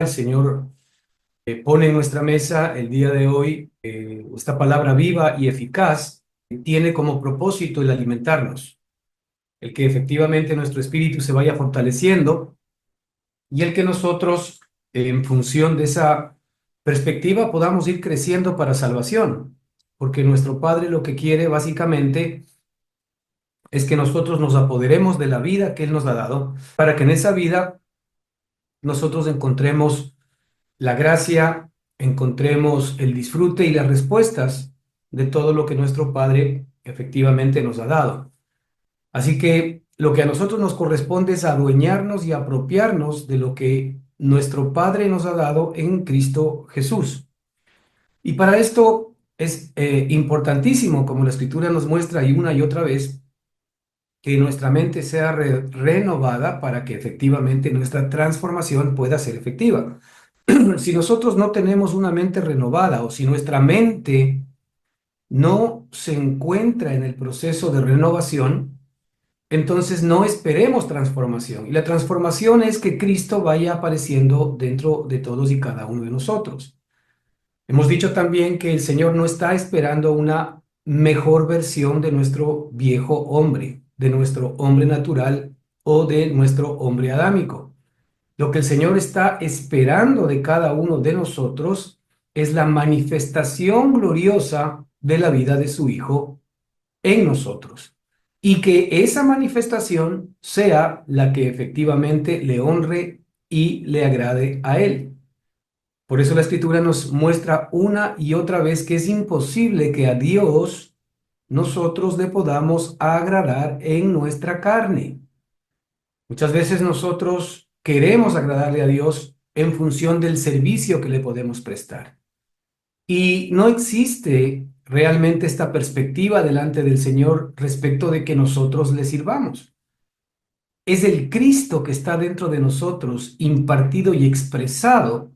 El Señor pone en nuestra mesa el día de hoy esta palabra viva y eficaz que tiene como propósito el alimentarnos, el que efectivamente nuestro espíritu se vaya fortaleciendo y el que nosotros, en función de esa perspectiva, podamos ir creciendo para salvación, porque nuestro Padre lo que quiere básicamente es que nosotros nos apoderemos de la vida que Él nos ha dado, para que en esa vida nosotros encontremos la gracia, encontremos el disfrute y las respuestas de todo lo que nuestro Padre efectivamente nos ha dado. Así que lo que a nosotros nos corresponde es adueñarnos y apropiarnos de lo que nuestro Padre nos ha dado en Cristo Jesús. Y para esto es importantísimo, como la Escritura nos muestra y una y otra vez, que nuestra mente sea renovada para que efectivamente nuestra transformación pueda ser efectiva. Si nosotros no tenemos una mente renovada o si nuestra mente no se encuentra en el proceso de renovación, entonces no esperemos transformación. Y la transformación es que Cristo vaya apareciendo dentro de todos y cada uno de nosotros. Hemos dicho también que el Señor no está esperando una mejor versión de nuestro viejo hombre, de nuestro hombre natural o de nuestro hombre adámico. Lo que el Señor está esperando de cada uno de nosotros es la manifestación gloriosa de la vida de su Hijo en nosotros. Y que esa manifestación sea la que efectivamente le honre y le agrade a Él. Por eso la Escritura nos muestra una y otra vez que es imposible que a Dios nosotros le podamos agradar en nuestra carne. Muchas veces nosotros queremos agradarle a Dios en función del servicio que le podemos prestar. Y no existe realmente esta perspectiva delante del Señor respecto de que nosotros le sirvamos. Es el Cristo que está dentro de nosotros, impartido y expresado,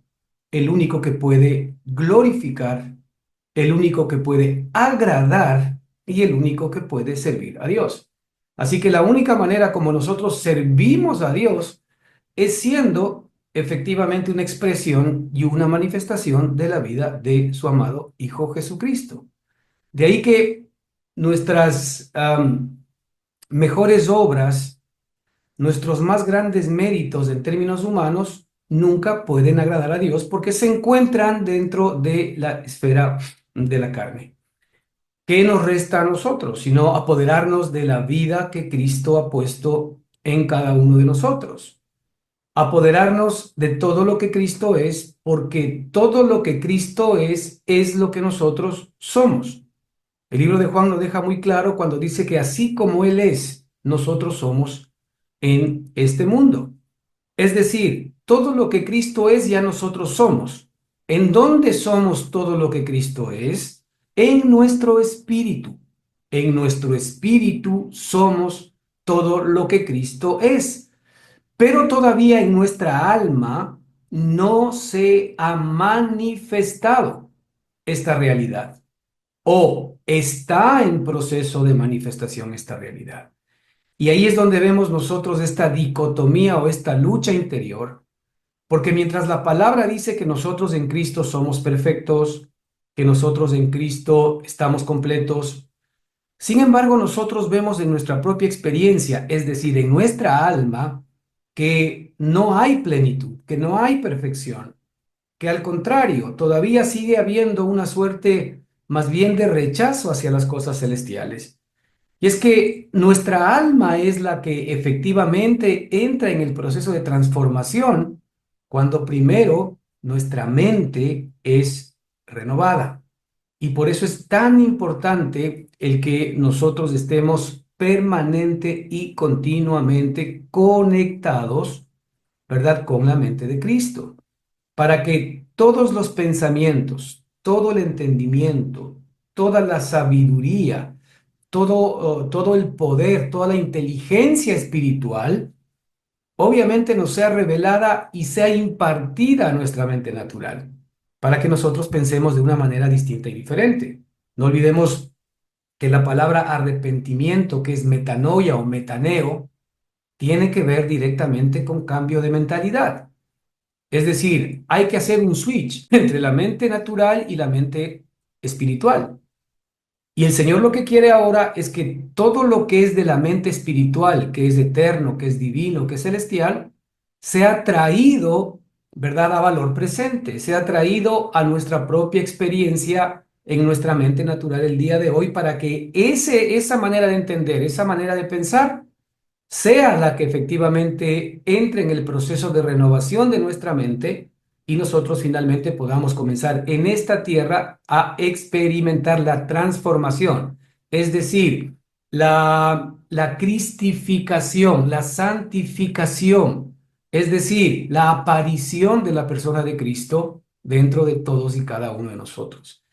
el único que puede glorificar, el único que puede agradar y el único que puede servir a Dios. Así que la única manera como nosotros servimos a Dios es siendo efectivamente una expresión y una manifestación de la vida de su amado Hijo Jesucristo. De ahí que nuestras mejores obras, nuestros más grandes méritos en términos humanos, nunca pueden agradar a Dios porque se encuentran dentro de la esfera de la carne. ¿Qué nos resta a nosotros? Sino apoderarnos de la vida que Cristo ha puesto en cada uno de nosotros. Apoderarnos de todo lo que Cristo es, porque todo lo que Cristo es lo que nosotros somos. El libro de Juan lo deja muy claro cuando dice que así como Él es, nosotros somos en este mundo. Es decir, todo lo que Cristo es, ya nosotros somos. ¿En dónde somos todo lo que Cristo es? En nuestro espíritu. En nuestro espíritu somos todo lo que Cristo es. Pero todavía en nuestra alma no se ha manifestado esta realidad o está en proceso de manifestación esta realidad. Y ahí es donde vemos nosotros esta dicotomía o esta lucha interior, porque mientras la palabra dice que nosotros en Cristo somos perfectos, que nosotros en Cristo estamos completos, sin embargo nosotros vemos en nuestra propia experiencia, es decir, en nuestra alma, que no hay plenitud, que no hay perfección, que al contrario, todavía sigue habiendo una suerte más bien de rechazo hacia las cosas celestiales. Y es que nuestra alma es la que efectivamente entra en el proceso de transformación cuando primero nuestra mente es renovada. Y por eso es tan importante el que nosotros estemos permanente y continuamente conectados, ¿verdad?, con la mente de Cristo, para que todos los pensamientos, todo el entendimiento, toda la sabiduría, todo el poder, toda la inteligencia espiritual, obviamente nos sea revelada y sea impartida a nuestra mente natural, para que nosotros pensemos de una manera distinta y diferente. No olvidemos que la palabra arrepentimiento, que es metanoia o metaneo, tiene que ver directamente con cambio de mentalidad. Es decir, hay que hacer un switch entre la mente natural y la mente espiritual. Y el Señor lo que quiere ahora es que todo lo que es de la mente espiritual, que es eterno, que es divino, que es celestial, sea traído, ¿verdad?, a valor presente, sea traído a nuestra propia experiencia en nuestra mente natural el día de hoy para que esa manera de entender, esa manera de pensar, sea la que efectivamente entre en el proceso de renovación de nuestra mente y nosotros finalmente podamos comenzar en esta tierra a experimentar la transformación, es decir, la cristificación, la santificación, es decir, la aparición de la persona de Cristo dentro de todos y cada uno de nosotros.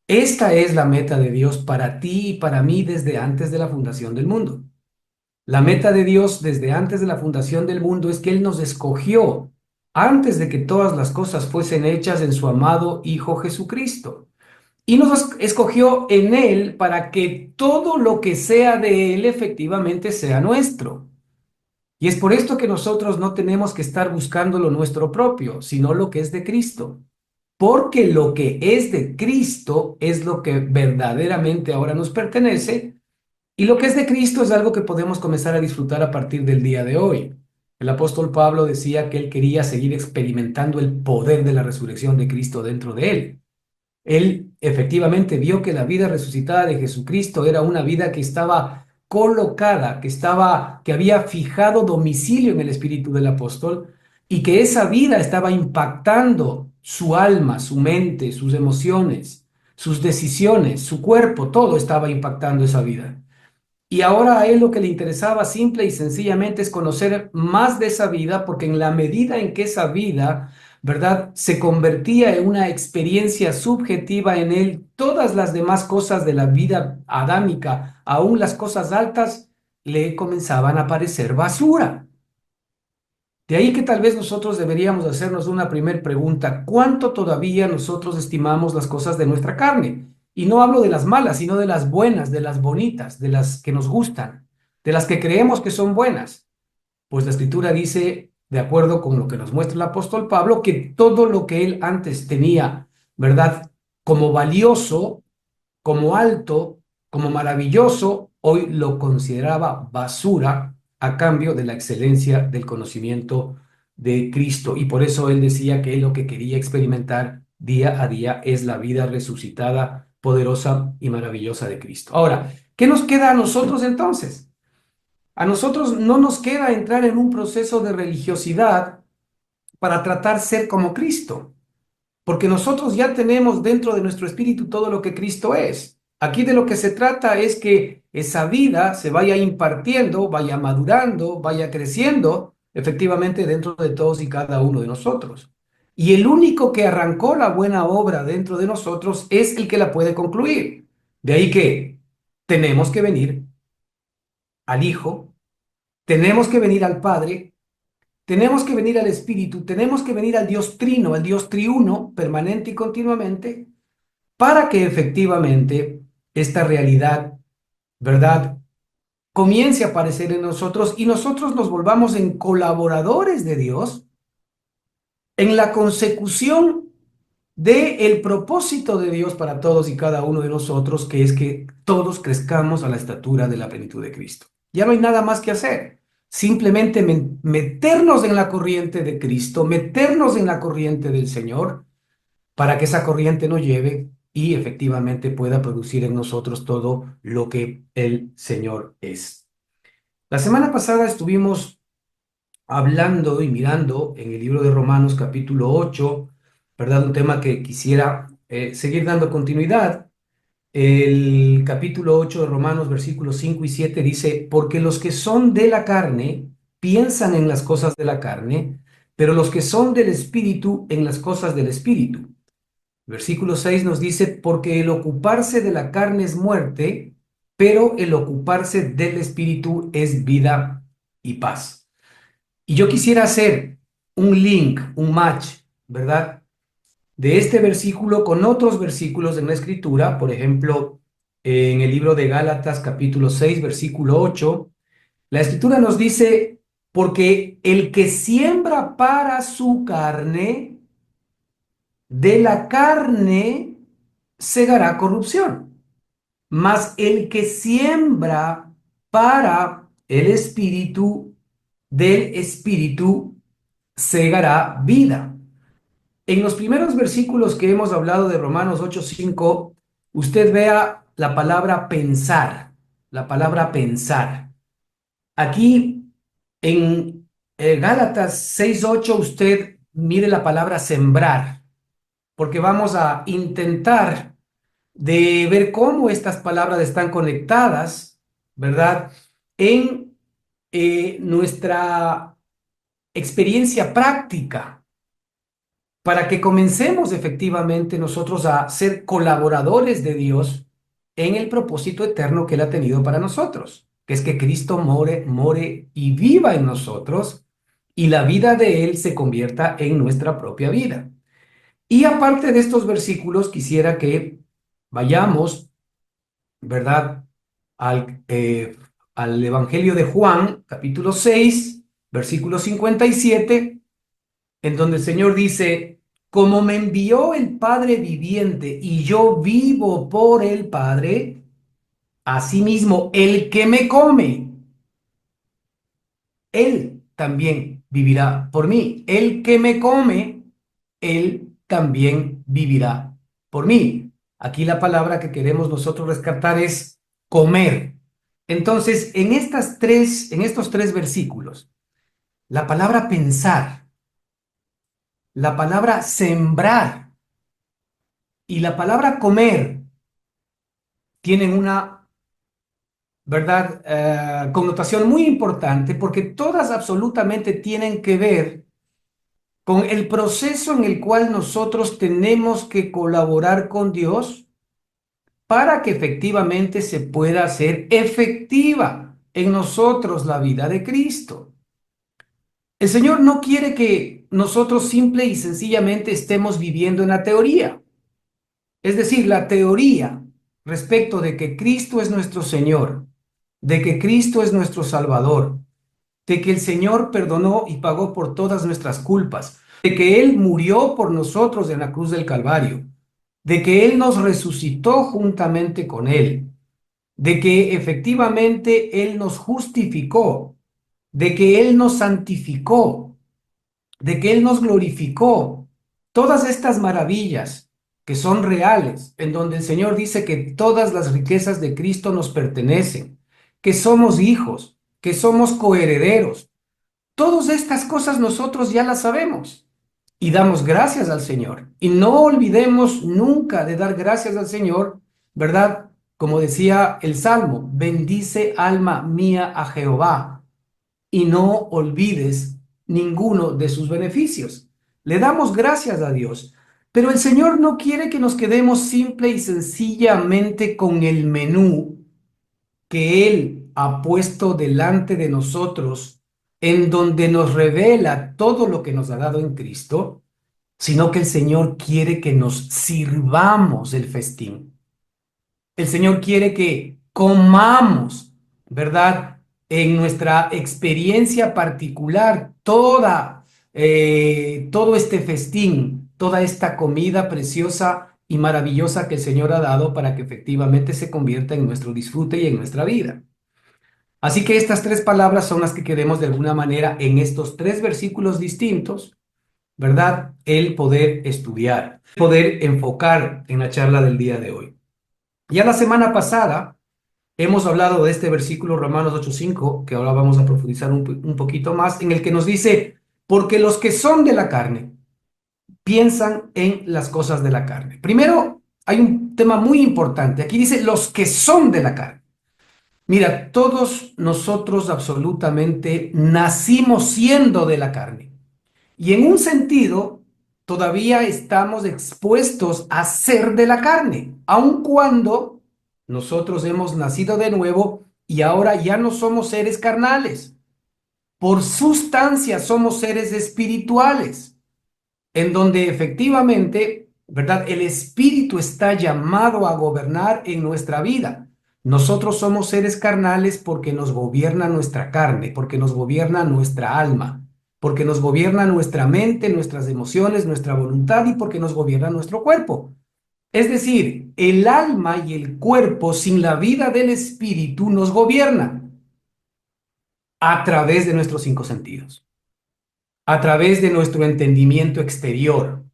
Esta es la meta de Dios para ti y para mí desde antes de la fundación del mundo. La meta de Dios desde antes de la fundación del mundo es que Él nos escogió antes de que todas las cosas fuesen hechas en su amado Hijo Jesucristo. Y nos escogió en Él para que todo lo que sea de Él efectivamente sea nuestro. Y es por esto que nosotros no tenemos que estar buscando lo nuestro propio, sino lo que es de Cristo. Porque lo que es de Cristo es lo que verdaderamente ahora nos pertenece y lo que es de Cristo es algo que podemos comenzar a disfrutar a partir del día de hoy. El apóstol Pablo decía que él quería seguir experimentando el poder de la resurrección de Cristo dentro de él. Él efectivamente vio que la vida resucitada de Jesucristo era una vida que estaba colocada, que había fijado domicilio en el espíritu del apóstol y que esa vida estaba impactando su alma, su mente, sus emociones, sus decisiones, su cuerpo, todo estaba impactando esa vida. Y ahora a él lo que le interesaba simple y sencillamente es conocer más de esa vida, porque en la medida en que esa vida, ¿verdad?, se convertía en una experiencia subjetiva en él, todas las demás cosas de la vida adámica, aún las cosas altas, le comenzaban a parecer basura. De ahí que tal vez nosotros deberíamos hacernos una primera pregunta: ¿cuánto todavía nosotros estimamos las cosas de nuestra carne? Y no hablo de las malas, sino de las buenas, de las bonitas, de las que nos gustan, de las que creemos que son buenas. Pues la Escritura dice, de acuerdo con lo que nos muestra el apóstol Pablo, que todo lo que él antes tenía, ¿verdad?, como valioso, como alto, como maravilloso, hoy lo consideraba basura a cambio de la excelencia del conocimiento de Cristo. Y por eso él decía que él lo que quería experimentar día a día es la vida resucitada, poderosa y maravillosa de Cristo. Ahora, ¿qué nos queda a nosotros entonces? A nosotros no nos queda entrar en un proceso de religiosidad para tratar ser como Cristo, porque nosotros ya tenemos dentro de nuestro espíritu todo lo que Cristo es. Aquí de lo que se trata es que esa vida se vaya impartiendo, vaya madurando, vaya creciendo efectivamente dentro de todos y cada uno de nosotros. Y el único que arrancó la buena obra dentro de nosotros es el que la puede concluir. De ahí que tenemos que venir al Hijo, tenemos que venir al Padre, tenemos que venir al Espíritu, tenemos que venir al Dios Trino, al Dios Triuno, permanente y continuamente, para que efectivamente esta realidad, ¿verdad?, comience a aparecer en nosotros y nosotros nos volvamos en colaboradores de Dios en la consecución del propósito de Dios para todos y cada uno de nosotros, que es que todos crezcamos a la estatura de la plenitud de Cristo. Ya no hay nada más que hacer. Simplemente meternos en la corriente de Cristo, meternos en la corriente del Señor, para que esa corriente nos lleve y efectivamente pueda producir en nosotros todo lo que el Señor es. La semana pasada estuvimos hablando y mirando en el libro de Romanos capítulo 8, ¿verdad? Un tema que quisiera seguir dando continuidad. El capítulo 8 de Romanos, versículos 5 y 7 dice: porque los que son de la carne piensan en las cosas de la carne, pero los que son del Espíritu en las cosas del Espíritu. Versículo 6 nos dice: porque el ocuparse de la carne es muerte, pero el ocuparse del Espíritu es vida y paz. Y yo quisiera hacer un link, un match, ¿verdad?, de este versículo con otros versículos en la Escritura. Por ejemplo, en el libro de Gálatas capítulo 6, versículo 8, la Escritura nos dice: Porque el que siembra para su carne, de la carne segará corrupción. Mas el que siembra para el espíritu, del espíritu segará vida. En los primeros versículos que hemos hablado de Romanos 8:5, usted vea la palabra pensar, la palabra pensar. Aquí en Gálatas 6:8 usted mire la palabra sembrar, porque vamos a intentar de ver cómo estas palabras están conectadas, ¿verdad? En nuestra experiencia práctica, para que comencemos efectivamente nosotros a ser colaboradores de Dios en el propósito eterno que Él ha tenido para nosotros, que es que Cristo more y viva en nosotros y la vida de Él se convierta en nuestra propia vida. Y aparte de estos versículos, quisiera que vayamos, ¿verdad? Al Evangelio de Juan, capítulo 6, versículo 57, en donde el Señor dice, como me envió el Padre viviente y yo vivo por el Padre, asimismo el que me come, él también vivirá por mí. El que me come, él también vivirá por mí. Aquí la palabra que queremos nosotros rescatar es comer. Entonces, en estos tres versículos, la palabra pensar, la palabra sembrar y la palabra comer tienen una, ¿verdad?, connotación muy importante porque todas absolutamente tienen que ver con el proceso en el cual nosotros tenemos que colaborar con Dios para que efectivamente se pueda hacer efectiva en nosotros la vida de Cristo. El Señor no quiere que nosotros simple y sencillamente estemos viviendo en la teoría. Es decir, la teoría respecto de que Cristo es nuestro Señor, de que Cristo es nuestro Salvador, de que el Señor perdonó y pagó por todas nuestras culpas, de que Él murió por nosotros en la cruz del Calvario, de que Él nos resucitó juntamente con Él, de que efectivamente Él nos justificó, de que Él nos santificó, de que Él nos glorificó. Todas estas maravillas que son reales, en donde el Señor dice que todas las riquezas de Cristo nos pertenecen, que somos hijos, que somos coherederos. Todas estas cosas nosotros ya las sabemos y damos gracias al Señor. Y no olvidemos nunca de dar gracias al Señor, ¿verdad? Como decía el Salmo, bendice alma mía a Jehová y no olvides ninguno de sus beneficios. Le damos gracias a Dios, pero el Señor no quiere que nos quedemos simple y sencillamente con el menú que Él ha puesto delante de nosotros, en donde nos revela todo lo que nos ha dado en Cristo, sino que el Señor quiere que nos sirvamos el festín. El Señor quiere que comamos, ¿verdad? En nuestra experiencia particular, todo este festín, toda esta comida preciosa y maravillosa que el Señor ha dado para que efectivamente se convierta en nuestro disfrute y en nuestra vida. Así que estas tres palabras son las que queremos de alguna manera en estos tres versículos distintos, ¿verdad? El poder estudiar, poder enfocar en la charla del día de hoy. Ya la semana pasada hemos hablado de este versículo Romanos 8:5, que ahora vamos a profundizar un poquito más, en el que nos dice, porque los que son de la carne piensan en las cosas de la carne. Primero, hay un tema muy importante. Aquí dice, los que son de la carne. Mira, todos nosotros absolutamente nacimos siendo de la carne. Y en un sentido, todavía estamos expuestos a ser de la carne, aun cuando nosotros hemos nacido de nuevo y ahora ya no somos seres carnales. Por sustancia somos seres espirituales, en donde efectivamente, ¿verdad? El espíritu está llamado a gobernar en nuestra vida. Nosotros somos seres carnales porque nos gobierna nuestra carne, porque nos gobierna nuestra alma, porque nos gobierna nuestra mente, nuestras emociones, nuestra voluntad y porque nos gobierna nuestro cuerpo. Es decir, el alma y el cuerpo sin la vida del espíritu nos gobiernan a través de nuestros cinco sentidos, a través de nuestro entendimiento exterior.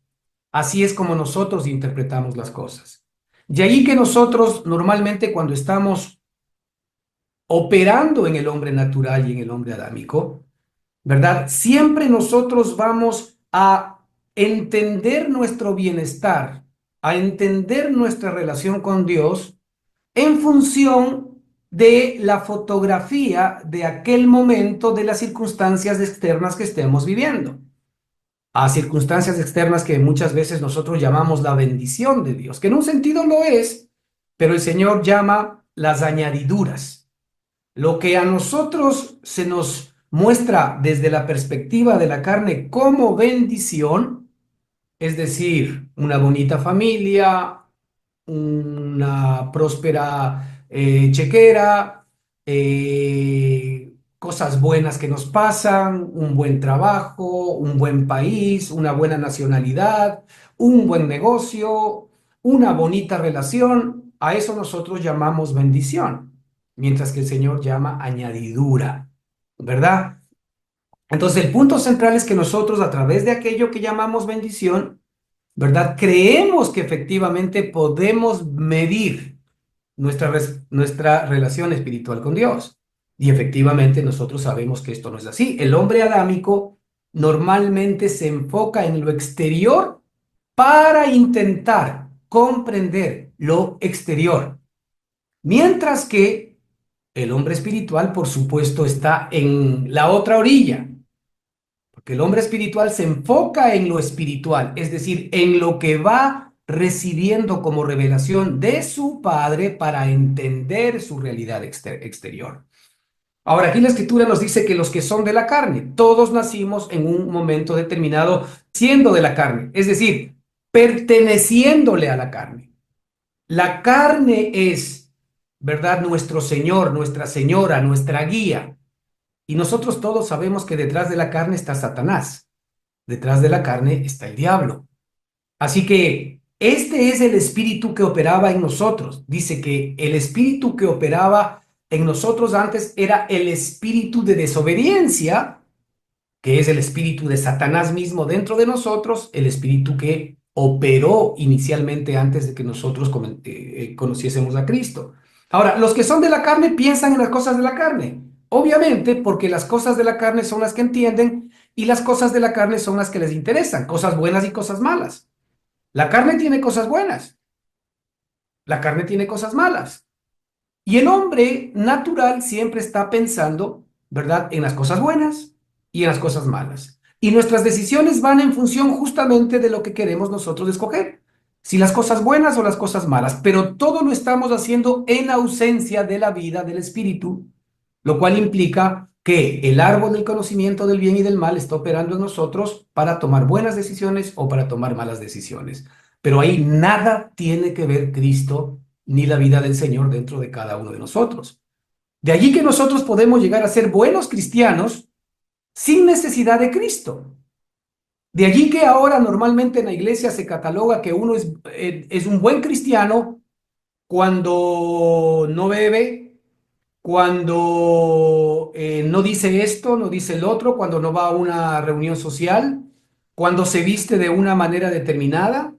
Así es como nosotros interpretamos las cosas. De ahí que nosotros normalmente cuando estamos operando en el hombre natural y en el hombre adámico, ¿verdad? Siempre nosotros vamos a entender nuestro bienestar, a entender nuestra relación con Dios en función de la fotografía de aquel momento, de las circunstancias externas que estemos viviendo. A circunstancias externas que muchas veces nosotros llamamos la bendición de Dios, que en un sentido lo es, pero el Señor llama las añadiduras. Lo que a nosotros se nos muestra desde la perspectiva de la carne como bendición, es decir, una bonita familia, una próspera chequera, cosas buenas que nos pasan, un buen trabajo, un buen país, una buena nacionalidad, un buen negocio, una bonita relación. A eso nosotros llamamos bendición, mientras que el Señor llama añadidura, ¿verdad? Entonces el punto central es que nosotros a través de aquello que llamamos bendición, ¿verdad? Creemos que efectivamente podemos medir nuestra relación espiritual con Dios. Y efectivamente nosotros sabemos que esto no es así. El hombre adámico normalmente se enfoca en lo exterior para intentar comprender lo exterior. Mientras que el hombre espiritual, por supuesto, está en la otra orilla. Porque el hombre espiritual se enfoca en lo espiritual, es decir, en lo que va recibiendo como revelación de su Padre para entender su realidad exterior. Ahora, aquí la Escritura nos dice que los que son de la carne, todos nacimos en un momento determinado siendo de la carne, es decir, perteneciéndole a la carne. La carne es, ¿verdad? Nuestro Señor, nuestra Señora, nuestra guía. Y nosotros todos sabemos que detrás de la carne está Satanás. Detrás de la carne está el diablo. Así que este es el espíritu que operaba en nosotros. Dice que el espíritu que operaba en nosotros antes era el espíritu de desobediencia, que es el espíritu de Satanás mismo dentro de nosotros, el espíritu que operó inicialmente antes de que nosotros conociésemos a Cristo. Ahora, los que son de la carne piensan en las cosas de la carne, obviamente porque las cosas de la carne son las que entienden y las cosas de la carne son las que les interesan, cosas buenas y cosas malas. La carne tiene cosas buenas, la carne tiene cosas malas. Y el hombre natural siempre está pensando, ¿verdad?, en las cosas buenas y en las cosas malas. Y nuestras decisiones van en función justamente de lo que queremos nosotros escoger. Si las cosas buenas o las cosas malas, pero todo lo estamos haciendo en ausencia de la vida del espíritu, lo cual implica que el árbol del conocimiento del bien y del mal está operando en nosotros para tomar buenas decisiones o para tomar malas decisiones. Pero ahí nada tiene que ver Cristo ni la vida del Señor dentro de cada uno de nosotros. De allí que nosotros podemos llegar a ser buenos cristianos sin necesidad de Cristo. De allí que ahora normalmente en la iglesia se cataloga que uno es un buen cristiano cuando no bebe, cuando no dice esto, no dice el otro, cuando no va a una reunión social, cuando se viste de una manera determinada,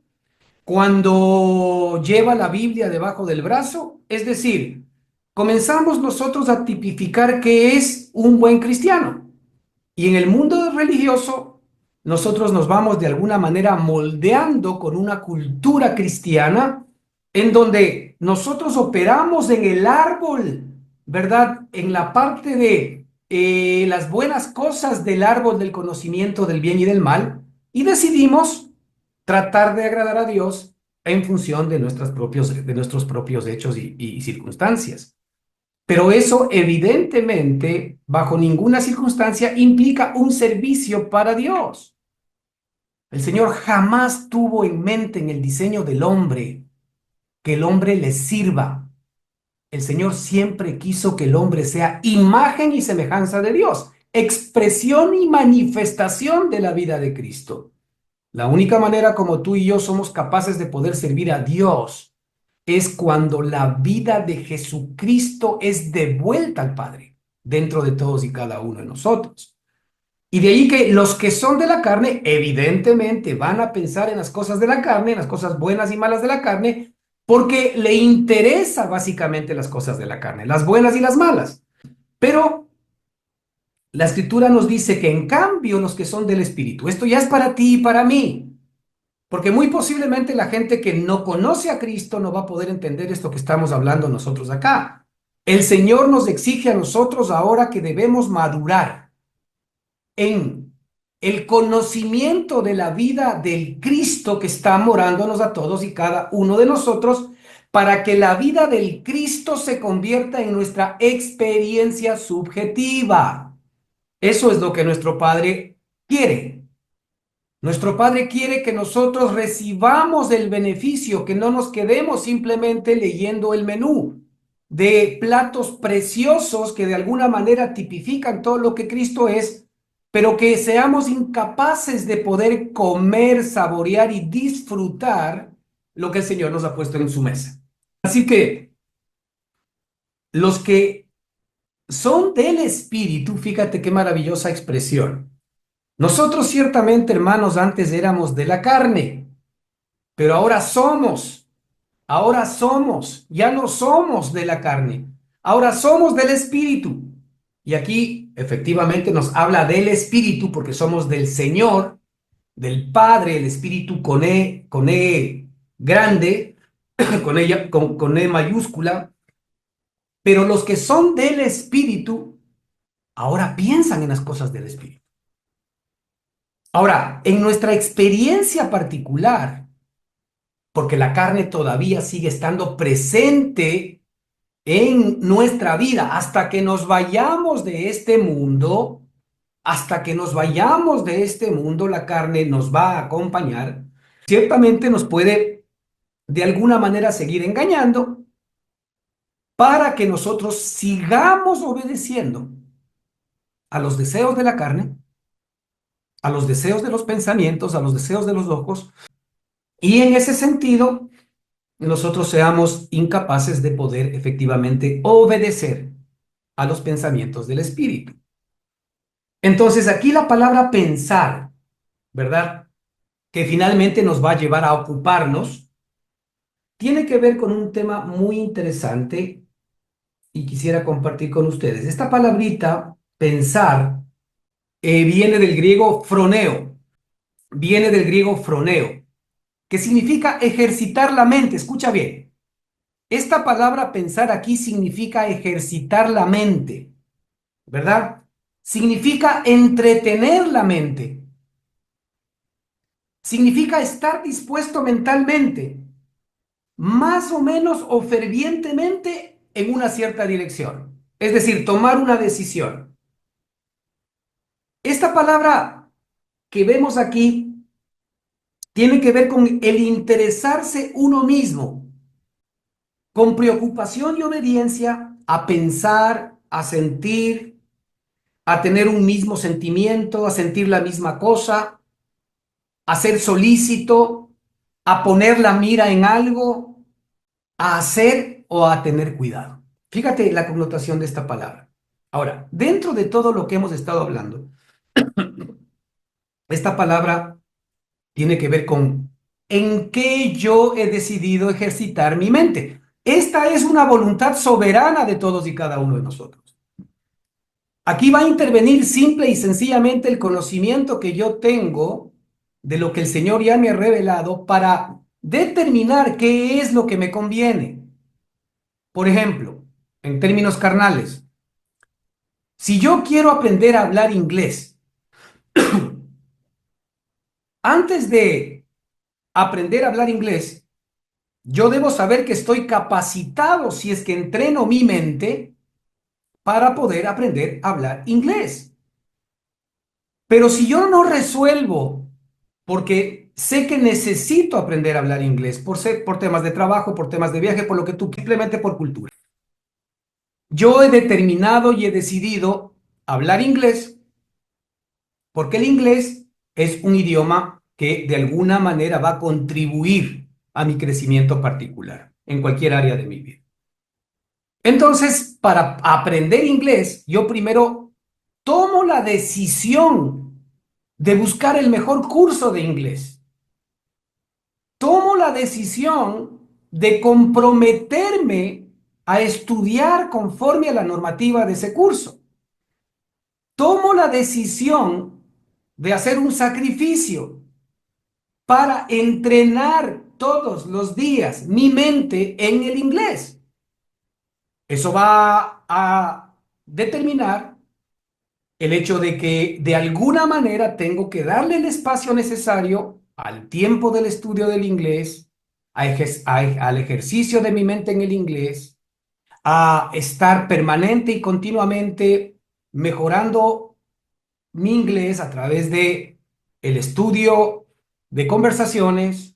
cuando lleva la Biblia debajo del brazo. Es decir, comenzamos nosotros a tipificar qué es un buen cristiano. Y en el mundo religioso, nosotros nos vamos de alguna manera moldeando con una cultura cristiana en donde nosotros operamos en el árbol, ¿verdad? En la parte de las buenas cosas del árbol del conocimiento del bien y del mal, y decidimos tratar de agradar a Dios en función de nuestros propios hechos y circunstancias. Pero eso evidentemente, bajo ninguna circunstancia, implica un servicio para Dios. El Señor jamás tuvo en mente en el diseño del hombre que el hombre le sirva. El Señor siempre quiso que el hombre sea imagen y semejanza de Dios, expresión y manifestación de la vida de Cristo. La única manera como tú y yo somos capaces de poder servir a Dios es cuando la vida de Jesucristo es devuelta al Padre dentro de todos y cada uno de nosotros. Y de ahí que los que son de la carne, evidentemente van a pensar en las cosas de la carne, en las cosas buenas y malas de la carne, porque le interesa básicamente las cosas de la carne, las buenas y las malas. Pero la escritura nos dice que en cambio los que son del Espíritu, esto ya es para ti y para mí, porque muy posiblemente la gente que no conoce a Cristo no va a poder entender esto que estamos hablando nosotros acá. El Señor nos exige a nosotros ahora que debemos madurar en el conocimiento de la vida del Cristo que está morándonos a todos y cada uno de nosotros, para que la vida del Cristo se convierta en nuestra experiencia subjetiva. Eso es lo que nuestro Padre quiere. Nuestro Padre quiere que nosotros recibamos el beneficio, que no nos quedemos simplemente leyendo el menú de platos preciosos que de alguna manera tipifican todo lo que Cristo es, pero que seamos incapaces de poder comer, saborear y disfrutar lo que el Señor nos ha puesto en su mesa. Así que los que son del Espíritu, fíjate qué maravillosa expresión. Nosotros ciertamente, hermanos, antes éramos de la carne, pero ahora somos, ya no somos de la carne, ahora somos del Espíritu. Y aquí efectivamente nos habla del Espíritu porque somos del Señor, del Padre, el Espíritu con E grande, con E mayúscula, pero los que son del Espíritu ahora piensan en las cosas del Espíritu. Ahora, en nuestra experiencia particular, porque la carne todavía sigue estando presente en nuestra vida hasta que nos vayamos de este mundo, hasta que nos vayamos de este mundo, la carne nos va a acompañar. Ciertamente nos puede de alguna manera seguir engañando para que nosotros sigamos obedeciendo a los deseos de la carne, a los deseos de los pensamientos, a los deseos de los ojos, y en ese sentido nosotros seamos incapaces de poder efectivamente obedecer a los pensamientos del Espíritu. Entonces aquí la palabra pensar, ¿verdad? Que finalmente nos va a llevar a ocuparnos, tiene que ver con un tema muy interesante y quisiera compartir con ustedes. Esta palabrita, pensar, viene del griego froneo, viene del griego froneo, que significa ejercitar la mente. Escucha bien. Esta palabra pensar aquí significa ejercitar la mente, ¿verdad? Significa entretener la mente. Significa estar dispuesto mentalmente, más o menos o fervientemente en una cierta dirección. Es decir, tomar una decisión. Esta palabra que vemos aquí tiene que ver con el interesarse uno mismo, con preocupación y obediencia, a pensar, a sentir, a tener un mismo sentimiento, a sentir la misma cosa, a ser solícito, a poner la mira en algo, a hacer o a tener cuidado. Fíjate la connotación de esta palabra. Ahora, dentro de todo lo que hemos estado hablando, esta palabra tiene que ver con en qué yo he decidido ejercitar mi mente. Esta es una voluntad soberana de todos y cada uno de nosotros. Aquí va a intervenir simple y sencillamente el conocimiento que yo tengo de lo que el Señor ya me ha revelado para determinar qué es lo que me conviene. Por ejemplo, en términos carnales, si yo quiero aprender a hablar inglés, antes de aprender a hablar inglés, yo debo saber que estoy capacitado si es que entreno mi mente para poder aprender a hablar inglés. Pero si yo no resuelvo, porque sé que necesito aprender a hablar inglés por temas de trabajo, por temas de viaje, por lo que tú, simplemente por cultura. Yo he determinado y he decidido hablar inglés porque el inglés es un idioma que de alguna manera va a contribuir a mi crecimiento particular en cualquier área de mi vida. Entonces, para aprender inglés, yo primero tomo la decisión de buscar el mejor curso de inglés. Tomo la decisión de comprometerme a estudiar conforme a la normativa de ese curso. Tomo la decisión de hacer un sacrificio para entrenar todos los días mi mente en el inglés. Eso va a determinar el hecho de que de alguna manera tengo que darle el espacio necesario al tiempo del estudio del inglés, al ejercicio de mi mente en el inglés, a estar permanente y continuamente mejorando mi inglés a través de el estudio de conversaciones,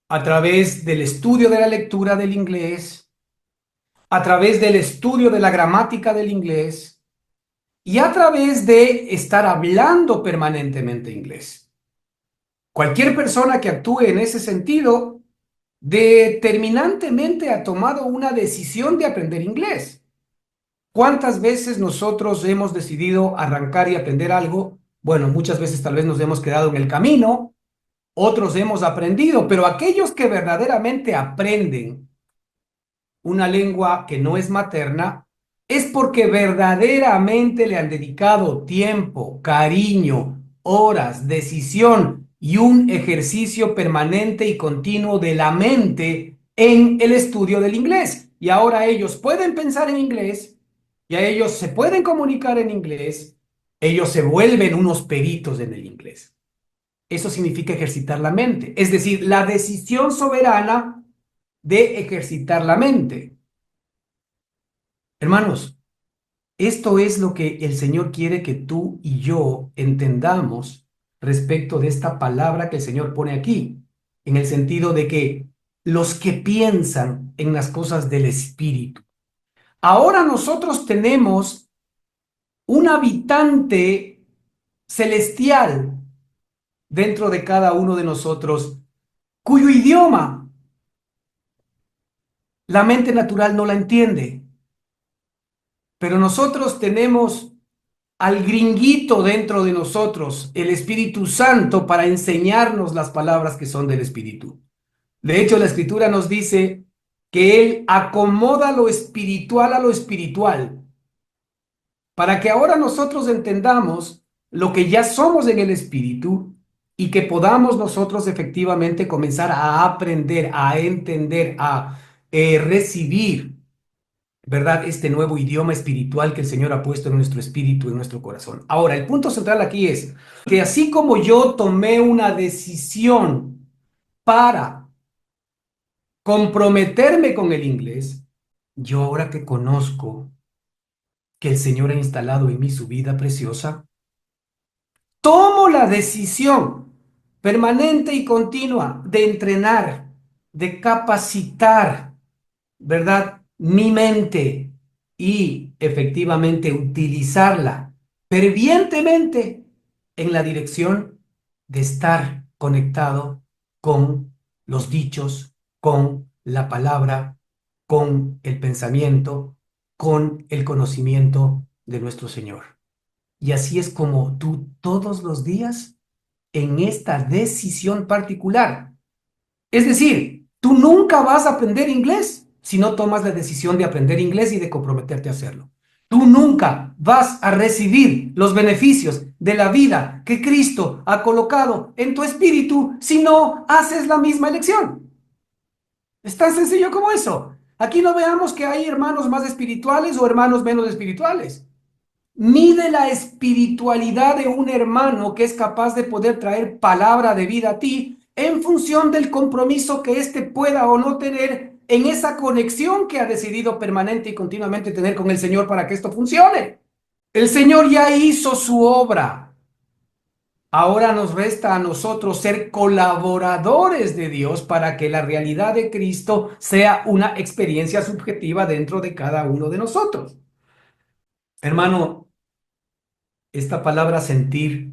a través del estudio de la lectura del inglés, a través del estudio de la gramática del inglés y a través de estar hablando permanentemente inglés. Cualquier persona que actúe en ese sentido determinantemente ha tomado una decisión de aprender inglés. ¿Cuántas veces nosotros hemos decidido arrancar y aprender algo? Bueno, muchas veces tal vez nos hemos quedado en el camino, otros hemos aprendido, pero aquellos que verdaderamente aprenden una lengua que no es materna, es porque verdaderamente le han dedicado tiempo, cariño, horas, decisión y un ejercicio permanente y continuo de la mente en el estudio del inglés. Y ahora ellos pueden pensar en inglés, y a ellos se pueden comunicar en inglés, ellos se vuelven unos peritos en el inglés. Eso significa ejercitar la mente, es decir, la decisión soberana de ejercitar la mente. Hermanos, esto es lo que el Señor quiere que tú y yo entendamos respecto de esta palabra que el Señor pone aquí, en el sentido de que los que piensan en las cosas del Espíritu. Ahora nosotros tenemos un habitante celestial dentro de cada uno de nosotros, cuyo idioma la mente natural no la entiende, pero nosotros tenemos al gringuito dentro de nosotros, el Espíritu Santo, para enseñarnos las palabras que son del Espíritu. De hecho, la Escritura nos dice que Él acomoda lo espiritual a lo espiritual, para que ahora nosotros entendamos lo que ya somos en el Espíritu y que podamos nosotros efectivamente comenzar a aprender, a entender, a recibir, ¿verdad? Este nuevo idioma espiritual que el Señor ha puesto en nuestro espíritu, en nuestro corazón. Ahora, el punto central aquí es que así como yo tomé una decisión para comprometerme con el inglés, yo ahora que conozco que el Señor ha instalado en mí su vida preciosa, tomo la decisión permanente y continua de entrenar, de capacitar, ¿verdad? Mi mente y efectivamente utilizarla fervientemente en la dirección de estar conectado con los dichos, con la palabra, con el pensamiento, con el conocimiento de nuestro Señor. Y así es como tú todos los días en esta decisión particular, es decir, tú nunca vas a aprender inglés si no tomas la decisión de aprender inglés y de comprometerte a hacerlo. Tú nunca vas a recibir los beneficios de la vida que Cristo ha colocado en tu espíritu si no haces la misma elección. Es tan sencillo como eso. Aquí no veamos que hay hermanos más espirituales o hermanos menos espirituales. Mide la espiritualidad de un hermano que es capaz de poder traer palabra de vida a ti en función del compromiso que éste pueda o no tener en esa conexión que ha decidido permanente y continuamente tener con el Señor para que esto funcione. El Señor ya hizo su obra. Ahora nos resta a nosotros ser colaboradores de Dios para que la realidad de Cristo sea una experiencia subjetiva dentro de cada uno de nosotros. Hermano, esta palabra sentir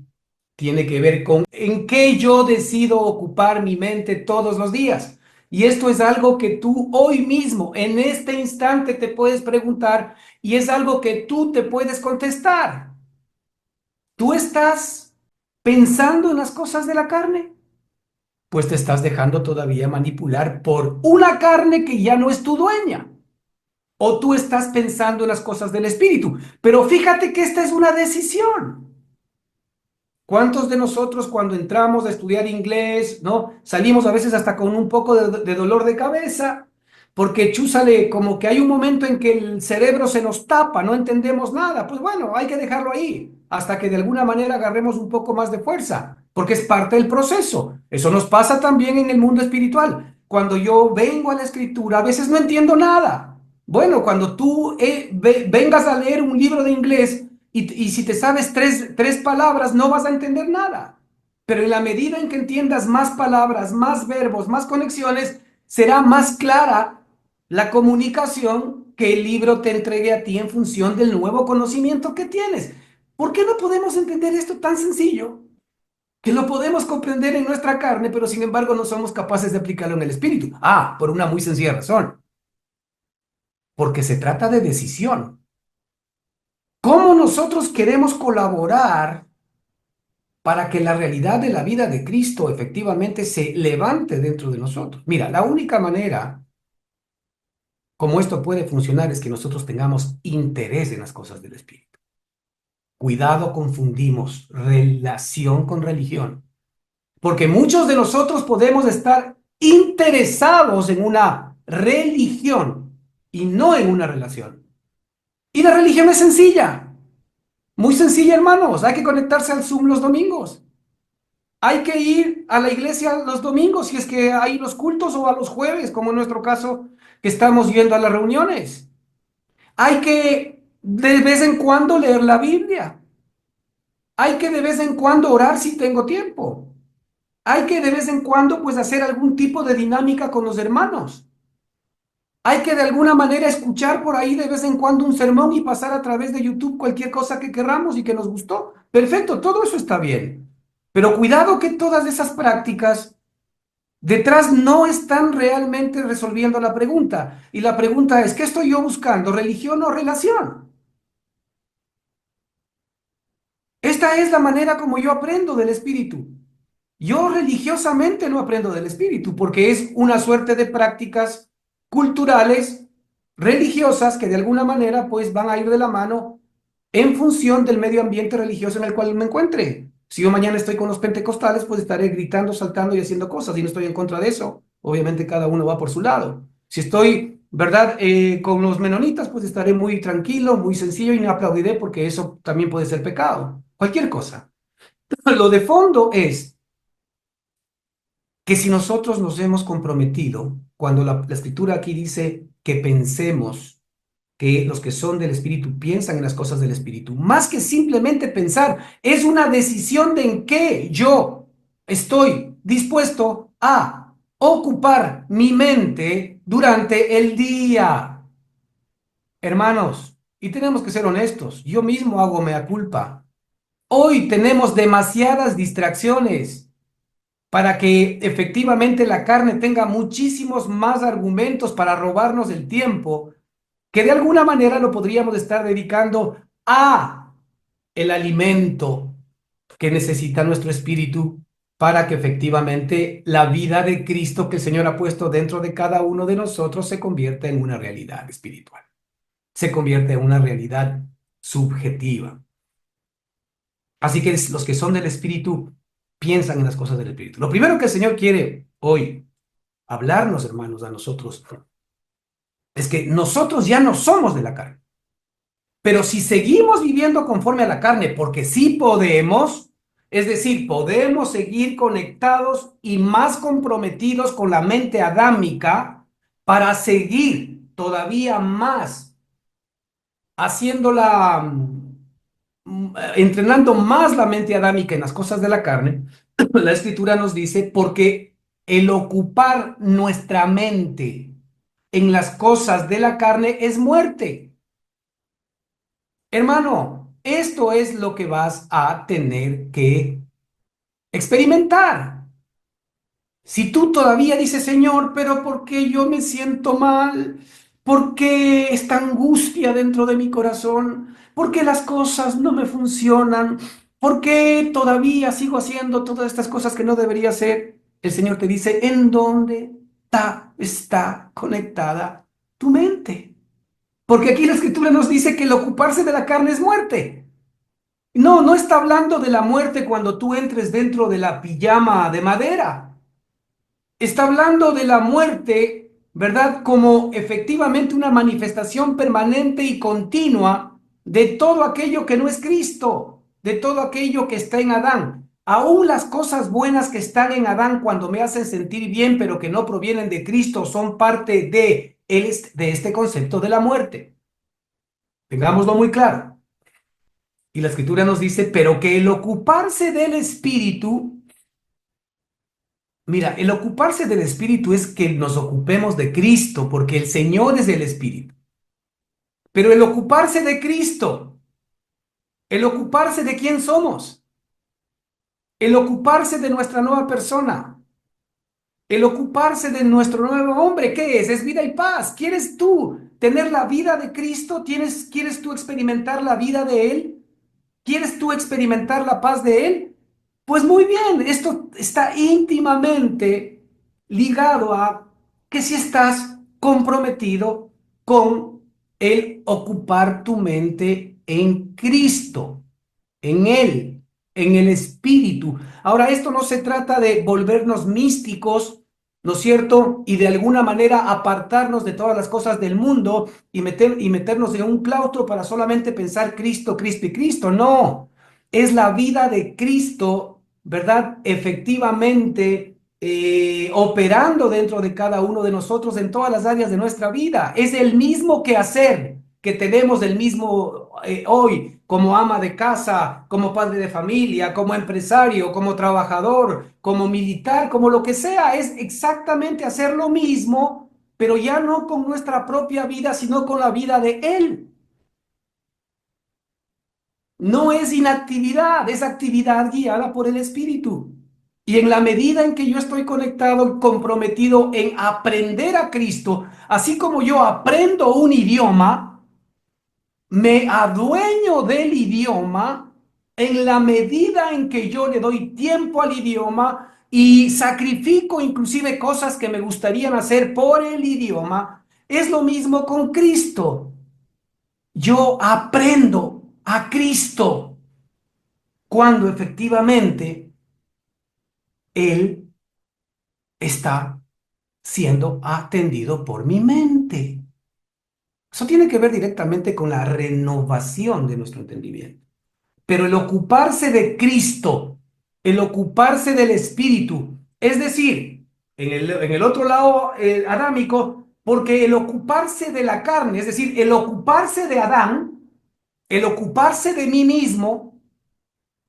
tiene que ver con en qué yo decido ocupar mi mente todos los días. Y esto es algo que tú hoy mismo, en este instante, te puedes preguntar y es algo que tú te puedes contestar. ¿Tú estás pensando en las cosas de la carne? Pues te estás dejando todavía manipular por una carne que ya no es tu dueña. O tú estás pensando en las cosas del espíritu. Pero fíjate que esta es una decisión. ¿Cuántos de nosotros cuando entramos a estudiar inglés, no? Salimos a veces hasta con un poco de dolor de cabeza, porque chúzale, como que hay un momento en que el cerebro se nos tapa, no entendemos nada. Pues bueno, hay que dejarlo ahí, hasta que de alguna manera agarremos un poco más de fuerza, porque es parte del proceso. Eso nos pasa también en el mundo espiritual. Cuando yo vengo a la escritura, a veces no entiendo nada. Bueno, cuando tú vengas a leer un libro de inglés, y si te sabes tres palabras, no vas a entender nada. Pero en la medida en que entiendas más palabras, más verbos, más conexiones, será más clara la comunicación que el libro te entregue a ti en función del nuevo conocimiento que tienes. ¿Por qué no podemos entender esto tan sencillo? Que lo podemos comprender en nuestra carne, pero sin embargo no somos capaces de aplicarlo en el espíritu. Ah, por una muy sencilla razón. Porque se trata de decisión. ¿Cómo nosotros queremos colaborar para que la realidad de la vida de Cristo efectivamente se levante dentro de nosotros? Mira, la única manera como esto puede funcionar es que nosotros tengamos interés en las cosas del Espíritu. Cuidado, confundimos relación con religión, porque muchos de nosotros podemos estar interesados en una religión y no en una relación. Y la religión es sencilla, muy sencilla, hermanos. Hay que conectarse al Zoom los domingos. Hay que ir a la iglesia los domingos si es que hay los cultos o a los jueves, como en nuestro caso, que estamos yendo a las reuniones. Hay que de vez en cuando leer la Biblia. Hay que de vez en cuando orar si tengo tiempo. Hay que de vez en cuando pues hacer algún tipo de dinámica con los hermanos. Hay que de alguna manera escuchar por ahí de vez en cuando un sermón y pasar a través de YouTube cualquier cosa que querramos y que nos gustó. Perfecto, todo eso está bien. Pero cuidado que todas esas prácticas detrás no están realmente resolviendo la pregunta. Y la pregunta es, ¿qué estoy yo buscando? ¿Religión o relación? Esta es la manera como yo aprendo del espíritu. Yo religiosamente no aprendo del espíritu porque es una suerte de prácticas culturales, religiosas, que de alguna manera pues van a ir de la mano en función del medio ambiente religioso en el cual me encuentre. Si yo mañana estoy con los pentecostales, pues estaré gritando, saltando y haciendo cosas y no estoy en contra de eso. Obviamente cada uno va por su lado. Si estoy, ¿verdad?, con los menonitas, pues estaré muy tranquilo, muy sencillo y no aplaudiré porque eso también puede ser pecado. Cualquier cosa. Lo de fondo es que si nosotros nos hemos comprometido, cuando la escritura aquí dice que pensemos, que los que son del Espíritu piensan en las cosas del Espíritu, más que simplemente pensar, es una decisión de en qué yo estoy dispuesto a ocupar mi mente durante el día. Hermanos, y tenemos que ser honestos, yo mismo hago mea culpa. Hoy tenemos demasiadas distracciones para que efectivamente la carne tenga muchísimos más argumentos para robarnos el tiempo que de alguna manera lo podríamos estar dedicando a el alimento que necesita nuestro espíritu para que efectivamente la vida de Cristo que el Señor ha puesto dentro de cada uno de nosotros se convierta en una realidad espiritual, se convierta en una realidad subjetiva. Así que los que son del espíritu piensan en las cosas del espíritu. Lo primero que el Señor quiere hoy hablarnos, hermanos, a nosotros, es que nosotros ya no somos de la carne. Pero si seguimos viviendo conforme a la carne, porque sí podemos, es decir, podemos seguir conectados y más comprometidos con la mente adámica para seguir todavía más haciéndola entrenando más la mente adámica en las cosas de la carne, la Escritura nos dice, porque el ocupar nuestra mente en las cosas de la carne es muerte. Hermano, esto es lo que vas a tener que experimentar. Si tú todavía dices, Señor, pero ¿por qué yo me siento mal? ¿Por qué esta angustia dentro de mi corazón? ¿Por qué las cosas no me funcionan? ¿Por qué todavía sigo haciendo todas estas cosas que no debería hacer? El Señor te dice, ¿en dónde está conectada tu mente? Porque aquí la Escritura nos dice que el ocuparse de la carne es muerte. No, no está hablando de la muerte cuando tú entres dentro de la pijama de madera. Está hablando de la muerte, ¿verdad? Como efectivamente una manifestación permanente y continua de todo aquello que no es Cristo, de todo aquello que está en Adán. Aún las cosas buenas que están en Adán cuando me hacen sentir bien, pero que no provienen de Cristo, son parte de este concepto de la muerte. Tengámoslo muy claro. Y la Escritura nos dice, pero que el ocuparse del Espíritu. Mira, el ocuparse del Espíritu es que nos ocupemos de Cristo, porque el Señor es el Espíritu. Pero el ocuparse de Cristo, el ocuparse de quién somos, el ocuparse de nuestra nueva persona, el ocuparse de nuestro nuevo hombre, ¿qué es? Es vida y paz. ¿Quieres tú tener la vida de Cristo? ¿Quieres tú experimentar la vida de Él? ¿Quieres tú experimentar la paz de Él? Pues muy bien, esto está íntimamente ligado a que si estás comprometido con el ocupar tu mente en Cristo, en Él, en el Espíritu. Ahora, esto no se trata de volvernos místicos, ¿no es cierto? Y de alguna manera apartarnos de todas las cosas del mundo y meternos en un claustro para solamente pensar Cristo, Cristo y Cristo. No, es la vida de Cristo, ¿verdad? Efectivamente, operando dentro de cada uno de nosotros en todas las áreas de nuestra vida. Es el mismo quehacer que tenemos el mismo hoy como ama de casa, como padre de familia, como empresario, como trabajador, como militar, como lo que sea. Es exactamente hacer lo mismo, pero ya no con nuestra propia vida, sino con la vida de Él. No es inactividad, es actividad guiada por el Espíritu. Y en la medida en que yo estoy conectado, comprometido en aprender a Cristo, así como yo aprendo un idioma, me adueño del idioma en la medida en que yo le doy tiempo al idioma y sacrifico inclusive cosas que me gustarían hacer por el idioma. Es lo mismo con Cristo. Yo aprendo a Cristo cuando efectivamente Él está siendo atendido por mi mente. Eso tiene que ver directamente con la renovación de nuestro entendimiento. Pero el ocuparse de Cristo, el ocuparse del Espíritu, es decir, en el otro lado adámico, porque el ocuparse de la carne, es decir, el ocuparse de Adán, el ocuparse de mí mismo,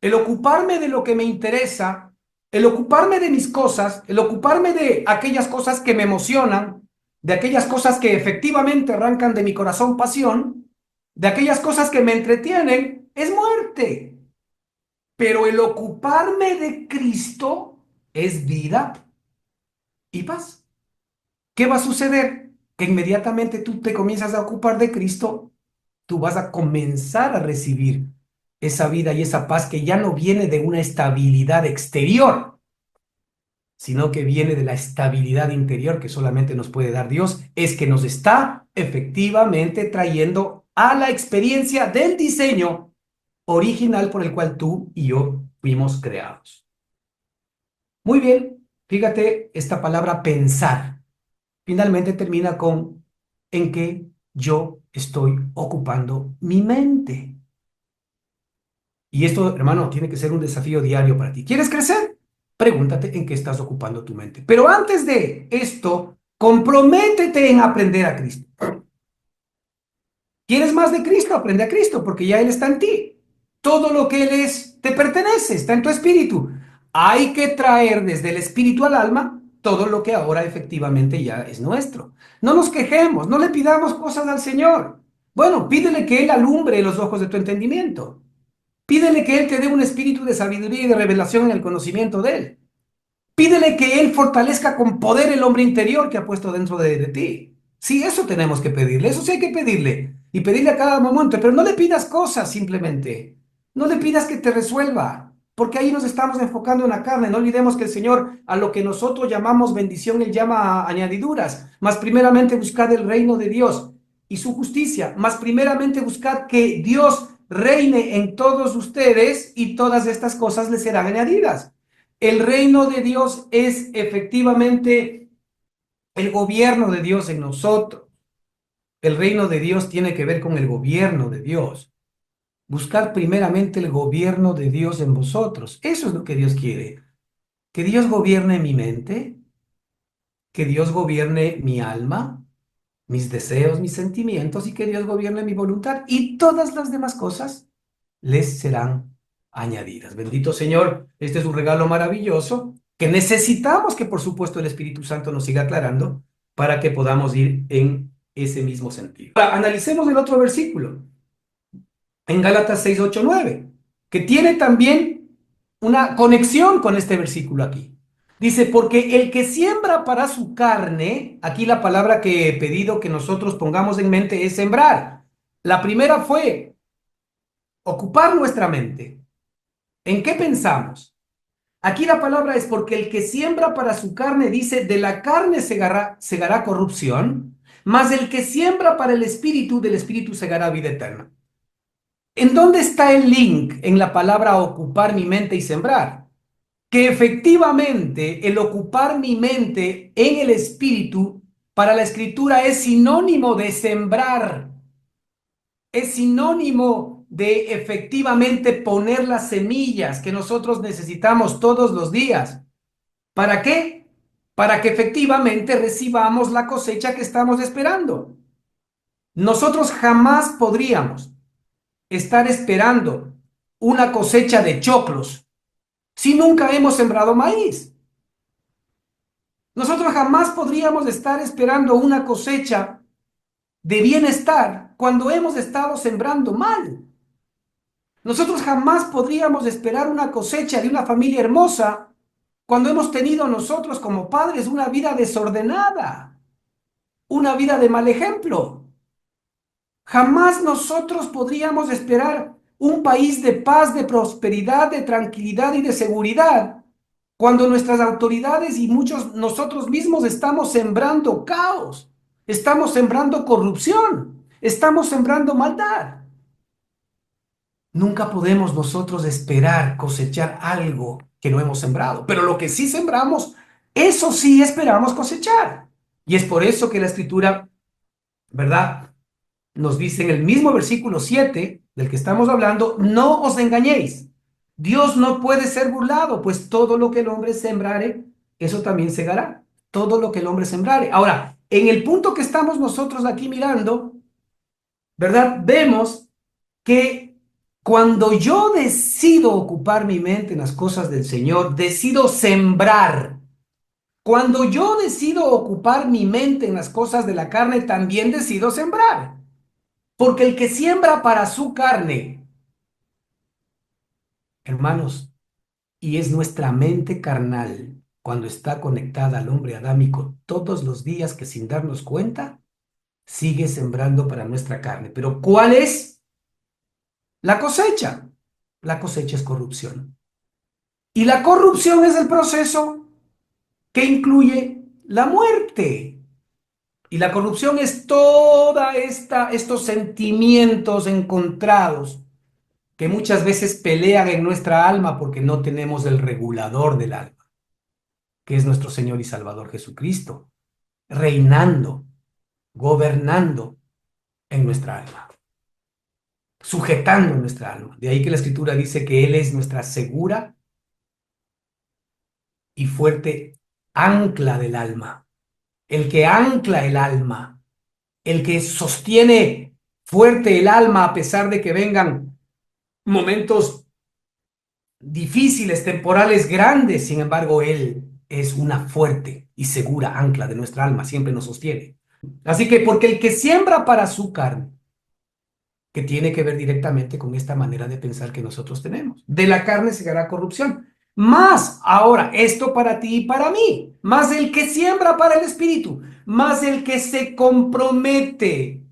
el ocuparme de lo que me interesa, el ocuparme de mis cosas, el ocuparme de aquellas cosas que me emocionan, de aquellas cosas que efectivamente arrancan de mi corazón pasión, de aquellas cosas que me entretienen, es muerte. Pero el ocuparme de Cristo es vida y paz. ¿Qué va a suceder? Que inmediatamente tú te comienzas a ocupar de Cristo, tú vas a comenzar a recibir esa vida y esa paz que ya no viene de una estabilidad exterior, sino que viene de la estabilidad interior que solamente nos puede dar Dios, es que nos está efectivamente trayendo a la experiencia del diseño original por el cual tú y yo fuimos creados. Muy bien, fíjate esta palabra pensar. Finalmente termina con en qué yo estoy ocupando mi mente. Y esto, hermano, tiene que ser un desafío diario para ti. ¿Quieres crecer? Pregúntate en qué estás ocupando tu mente. Pero antes de esto, comprométete en aprender a Cristo. ¿Quieres más de Cristo? Aprende a Cristo, porque ya Él está en ti. Todo lo que Él es te pertenece, está en tu espíritu. Hay que traer desde el espíritu al alma todo lo que ahora efectivamente ya es nuestro. No nos quejemos, no le pidamos cosas al Señor. Bueno, pídele que Él alumbre los ojos de tu entendimiento. Pídele que Él te dé un espíritu de sabiduría y de revelación en el conocimiento de Él. Pídele que Él fortalezca con poder el hombre interior que ha puesto dentro de ti. Sí, eso tenemos que pedirle, eso sí hay que pedirle. Y pedirle a cada momento, pero no le pidas cosas simplemente. No le pidas que te resuelva, porque ahí nos estamos enfocando en la carne. No olvidemos que el Señor, a lo que nosotros llamamos bendición, Él llama añadiduras. Más primeramente buscad el reino de Dios y su justicia. Más primeramente buscad que Dios reine en todos ustedes y todas estas cosas les serán añadidas. El reino de Dios es efectivamente el gobierno de Dios en nosotros. El reino de Dios tiene que ver con el gobierno de Dios. Buscar primeramente el gobierno de Dios en vosotros. Eso es lo que Dios quiere. Que Dios gobierne mi mente, que Dios gobierne mi alma, mis deseos, mis sentimientos y que Dios gobierne mi voluntad. Y todas las demás cosas les serán añadidas. Bendito Señor, este es un regalo maravilloso que necesitamos que por supuesto el Espíritu Santo nos siga aclarando para que podamos ir en ese mismo sentido. Ahora, analicemos el otro versículo, en Gálatas 6, 8, 9, que tiene también una conexión con este versículo aquí. Dice, porque el que siembra para su carne, aquí la palabra que he pedido que nosotros pongamos en mente es sembrar. La primera fue ocupar nuestra mente. ¿En qué pensamos? Aquí la palabra es porque el que siembra para su carne dice, de la carne segará corrupción, mas el que siembra para el espíritu, del espíritu segará vida eterna. ¿En dónde está el link en la palabra ocupar mi mente y sembrar? Que efectivamente el ocupar mi mente en el espíritu para la escritura es sinónimo de sembrar, es sinónimo de efectivamente poner las semillas que nosotros necesitamos todos los días. ¿Para qué? Para que efectivamente recibamos la cosecha que estamos esperando. Nosotros jamás podríamos estar esperando una cosecha de choclos si nunca hemos sembrado maíz. Nosotros jamás podríamos estar esperando una cosecha de bienestar cuando hemos estado sembrando mal. Nosotros jamás podríamos esperar una cosecha de una familia hermosa cuando hemos tenido nosotros como padres una vida desordenada, una vida de mal ejemplo. Jamás nosotros podríamos esperar un país de paz, de prosperidad, de tranquilidad y de seguridad cuando nuestras autoridades y muchos nosotros mismos estamos sembrando caos, estamos sembrando corrupción, estamos sembrando maldad. Nunca podemos nosotros esperar cosechar algo que no hemos sembrado, pero lo que sí sembramos, eso sí esperamos cosechar. Y es por eso que la escritura, ¿verdad? Nos dice en el mismo versículo 7 del que estamos hablando, no os engañéis. Dios no puede ser burlado, pues todo lo que el hombre sembrare, eso también segará. Todo lo que el hombre sembrare. Ahora, en el punto que estamos nosotros aquí mirando, ¿verdad? Vemos que cuando yo decido ocupar mi mente en las cosas del Señor, decido sembrar. Cuando yo decido ocupar mi mente en las cosas de la carne, también decido sembrar. Porque el que siembra para su carne, hermanos, y es nuestra mente carnal, cuando está conectada al hombre adámico todos los días que sin darnos cuenta, sigue sembrando para nuestra carne. Pero ¿cuál es la cosecha? La cosecha es corrupción. Y la corrupción es el proceso que incluye la muerte. Y la corrupción es estos sentimientos encontrados que muchas veces pelean en nuestra alma porque no tenemos el regulador del alma, que es nuestro Señor y Salvador Jesucristo, reinando, gobernando en nuestra alma, sujetando nuestra alma. De ahí que la Escritura dice que Él es nuestra segura y fuerte ancla del alma, el que ancla el alma, el que sostiene fuerte el alma a pesar de que vengan momentos difíciles, temporales grandes, sin embargo, Él es una fuerte y segura ancla de nuestra alma, siempre nos sostiene. Así que, porque el que siembra para su carne, que tiene que ver directamente con esta manera de pensar que nosotros tenemos. De la carne se hará corrupción. Más, ahora, esto para ti y para mí, más el que siembra para el espíritu, más el que se compromete,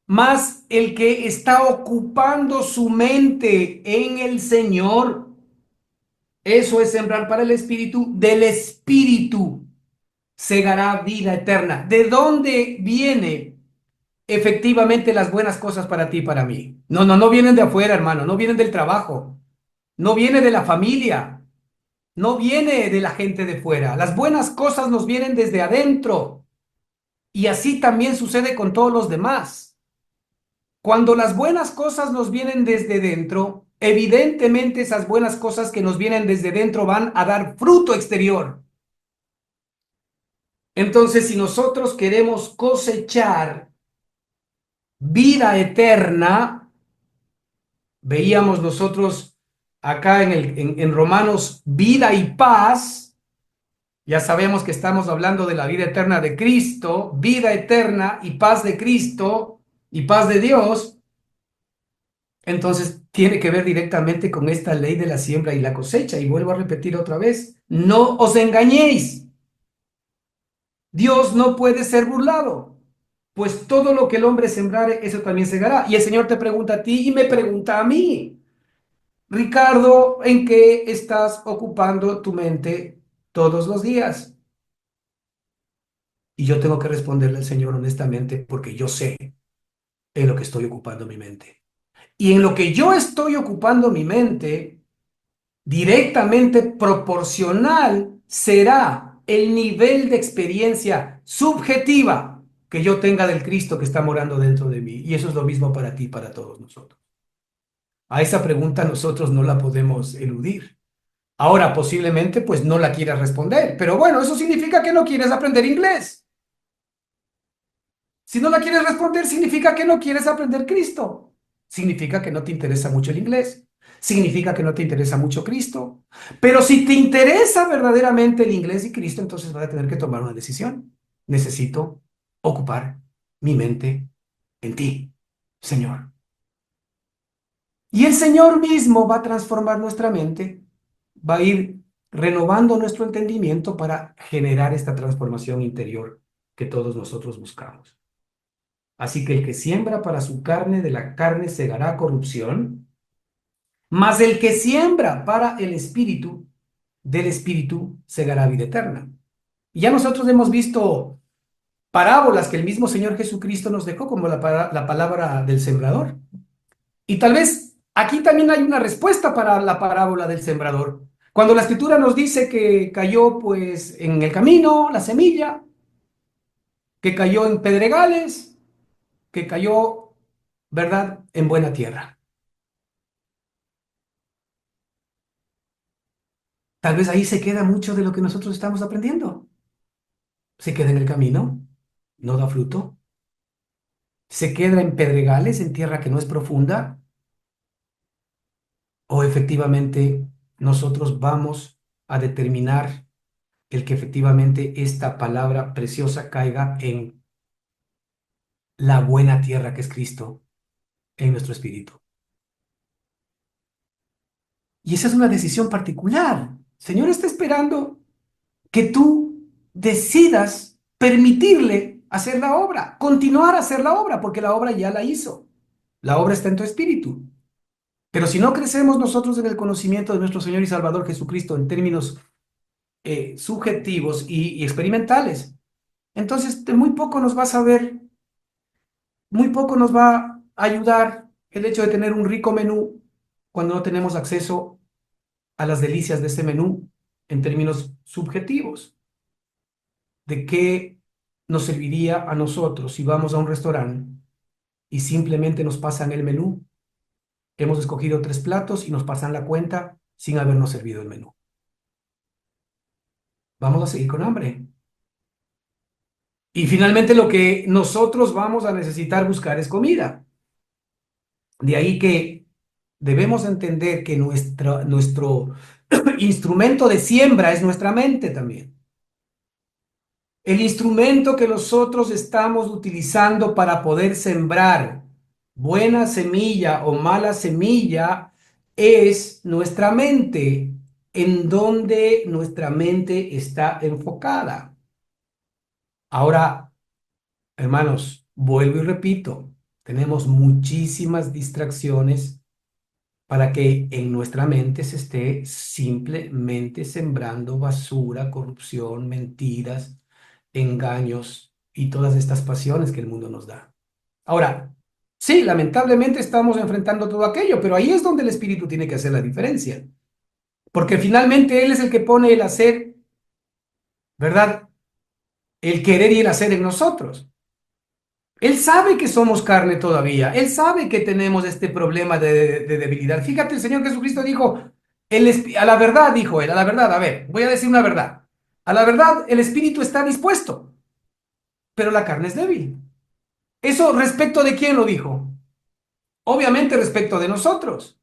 más el que está ocupando su mente en el Señor. Eso es sembrar para el espíritu, del espíritu segará vida eterna. ¿De dónde viene efectivamente las buenas cosas para ti y para mí? No, no, no vienen de afuera, hermano, no vienen del trabajo, no viene de la familia, no viene de la gente de fuera. Las buenas cosas nos vienen desde adentro y así también sucede con todos los demás. Cuando las buenas cosas nos vienen desde dentro, evidentemente esas buenas cosas que nos vienen desde dentro van a dar fruto exterior. Entonces, si nosotros queremos cosechar vida eterna, veíamos nosotros acá en Romanos vida y paz. Ya sabemos que estamos hablando de la vida eterna de Cristo, vida eterna y paz de Cristo y paz de Dios. Entonces tiene que ver directamente con esta ley de la siembra y la cosecha. Y vuelvo a repetir otra vez, no os engañéis. Dios no puede ser burlado, pues todo lo que el hombre sembrare, eso también segará. Y el Señor te pregunta a ti y me pregunta a mí. Ricardo, ¿en qué estás ocupando tu mente todos los días? Y yo tengo que responderle al Señor honestamente porque yo sé en lo que estoy ocupando mi mente. Y en lo que yo estoy ocupando mi mente, directamente proporcional será el nivel de experiencia subjetiva que yo tenga del Cristo que está morando dentro de mí. Y eso es lo mismo para ti y para todos nosotros. A esa pregunta nosotros no la podemos eludir. Ahora, posiblemente, pues no la quieras responder, pero bueno, eso significa que no quieres aprender inglés. Si no la quieres responder, significa que no quieres aprender Cristo. Significa que no te interesa mucho el inglés. Significa que no te interesa mucho Cristo. Pero si te interesa verdaderamente el inglés y Cristo, entonces vas a tener que tomar una decisión. Necesito ocupar mi mente en ti, Señor. Y el Señor mismo va a transformar nuestra mente, va a ir renovando nuestro entendimiento para generar esta transformación interior que todos nosotros buscamos. Así que el que siembra para su carne, de la carne segará corrupción, mas el que siembra para el espíritu, del espíritu segará vida eterna. Y ya nosotros hemos visto parábolas que el mismo Señor Jesucristo nos dejó, como la palabra del sembrador. Y tal vez aquí también hay una respuesta para la parábola del sembrador. Cuando la escritura nos dice que cayó pues en el camino la semilla, que cayó en pedregales, que cayó, ¿verdad?, en buena tierra. Tal vez ahí se queda mucho de lo que nosotros estamos aprendiendo. Se queda en el camino, no da fruto, se queda en pedregales, en tierra que no es profunda, o efectivamente nosotros vamos a determinar el que efectivamente esta palabra preciosa caiga en la buena tierra que es Cristo en nuestro espíritu. Y esa es una decisión particular. El Señor está esperando que tú decidas permitirle hacer la obra, continuar a hacer la obra, porque la obra ya la hizo. La obra está en tu espíritu. Pero si no crecemos nosotros en el conocimiento de nuestro Señor y Salvador Jesucristo en términos subjetivos y experimentales, entonces de muy poco nos va a saber, muy poco nos va a ayudar el hecho de tener un rico menú cuando no tenemos acceso a las delicias de ese menú en términos subjetivos. ¿De qué nos serviría a nosotros si vamos a un restaurante y simplemente nos pasan el menú? Hemos escogido 3 platos y nos pasan la cuenta sin habernos servido el menú. Vamos a seguir con hambre. Y finalmente lo que nosotros vamos a necesitar buscar es comida. De ahí que debemos entender que nuestro instrumento de siembra es nuestra mente también. El instrumento que nosotros estamos utilizando para poder sembrar buena semilla o mala semilla es nuestra mente, en donde nuestra mente está enfocada. Ahora, hermanos, vuelvo y repito, tenemos muchísimas distracciones para que en nuestra mente se esté simplemente sembrando basura, corrupción, mentiras, engaños y todas estas pasiones que el mundo nos da. Ahora, sí, lamentablemente estamos enfrentando todo aquello, pero ahí es donde el Espíritu tiene que hacer la diferencia, porque finalmente Él es el que pone el hacer, ¿verdad? El querer y el hacer en nosotros. Él sabe que somos carne todavía. Él sabe que tenemos este problema de debilidad. Fíjate, el Señor Jesucristo dijo, a la verdad, dijo él, a la verdad, a ver, voy a decir una verdad. A la verdad, el espíritu está dispuesto, pero la carne es débil. ¿Eso respecto de quién lo dijo? Obviamente respecto de nosotros.